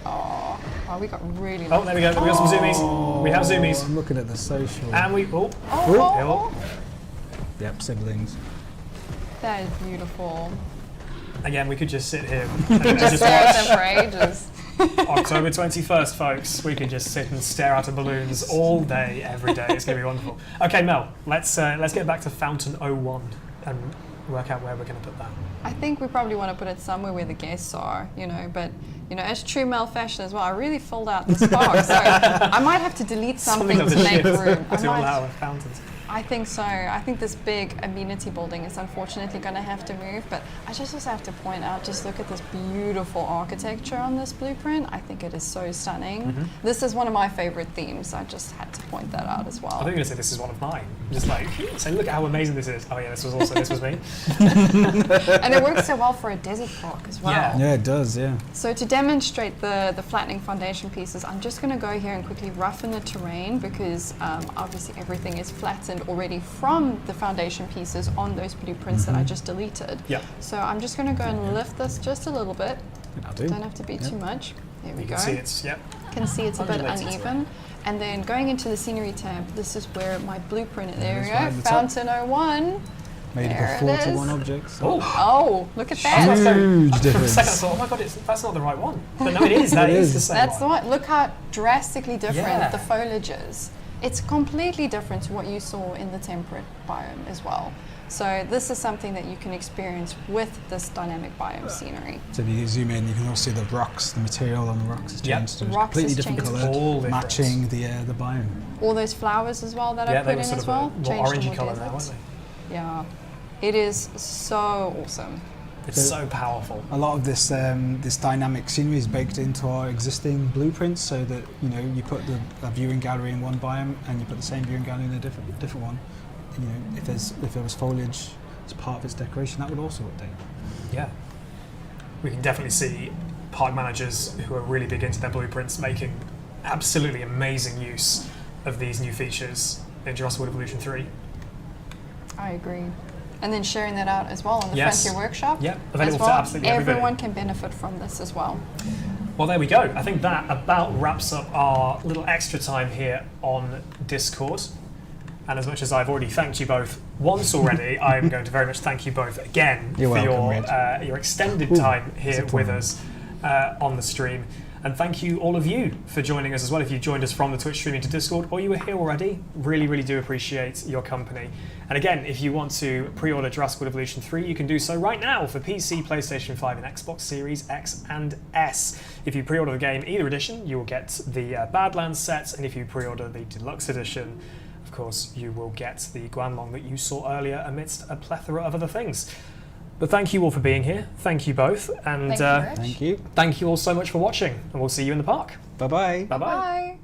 Oh, we got really Oh, there we go. We got some zoomies. We have Oh, zoomies. I'm looking at the social. And we. Oh, Yep, siblings. that is beautiful. Again, we could just sit here and Just just stare at watch them for ages. October 21st, folks. We can just sit and stare at the balloons all day, every day. It's going to be wonderful. Okay, Mel, let's get back to Fountain 01 and work out where we're going to put that. I think we probably want to put it somewhere where the guests are, but as true male fashion as well, I really filled out this park, so I might have to delete something of to the make shift room. to allow fountains. I think so. I think this big amenity building is unfortunately going to have to move, but I just also have to point out, just look at this beautiful architecture on this blueprint. I think it is so stunning. This is one of my favorite themes. I just had to point that out as well. I thought you were going to say this is one of mine. Just like, say, look at how amazing this is. Oh yeah, this was me. And it works so well for a desert park as well. Yeah. Yeah, it does, yeah. So to demonstrate the flattening foundation pieces, I'm just going to go here and quickly roughen the terrain because obviously everything is flattened already from the foundation pieces on those blueprints that I just deleted. Yeah. So I'm just going to go and lift this just a little bit. I'll do. Don't have to be too much. There we You go. can see it's, yep. Can see it's a bit Undulating uneven. And then going into the scenery tab, this is where my blueprint, there we that's right go, at the top. Fountain 01. Made There up of it 41 is. objects. Oh, look at that. Huge For a difference. second I thought, oh my god, that's not the right one. But no, it is. That It is is. the same That's the one. one. Look how drastically different Yeah. the foliage is. It's completely different to what you saw in the temperate biome as well. So this is something that you can experience with this dynamic biome scenery. So if you zoom in, you can also see the rocks, the material on the rocks has Yep. changed to a Rocks completely has different changed. colour, It's all different. matching the biome. All those flowers as well that Yeah, I they put were in sort as of well. a more changed to orangey more colour now, desert. weren't they? Yeah, it is so awesome. It's so powerful. A lot of this this dynamic scenery is baked into our existing blueprints, so that you put a viewing gallery in one biome and you put the same viewing gallery in a different one. And, if there was foliage as part of its decoration, that would also update. Yeah. We can definitely see park managers who are really big into their blueprints making absolutely amazing use of these new features in Jurassic World Evolution 3. I agree. And then sharing that out as well on the Yes. Frontier Workshop. Yeah, as available to well. absolutely everybody. Everyone can benefit from this as well. Well, there we go. I think that about wraps up our little extra time here on Discord. And as much as I've already thanked you both once already, I'm going to very much thank you both again You're for welcome, your extended time here it's a with pleasure. us on the stream. And thank you, all of you, for joining us as well. If you joined us from the Twitch stream into Discord, or you were here already, really, really do appreciate your company. And again, if you want to pre-order Jurassic World Evolution 3, you can do so right now for PC, PlayStation 5, and Xbox Series X and S. If you pre-order the game, either edition, you will get the Badlands set, and if you pre-order the Deluxe Edition, of course, you will get the Guanlong that you saw earlier amidst a plethora of other things. But thank you all for being here. Thank you both. And Thank you, Rich. Thank you. thank you all so much for watching. And we'll see you in the park. Bye-bye. Bye-bye. Bye.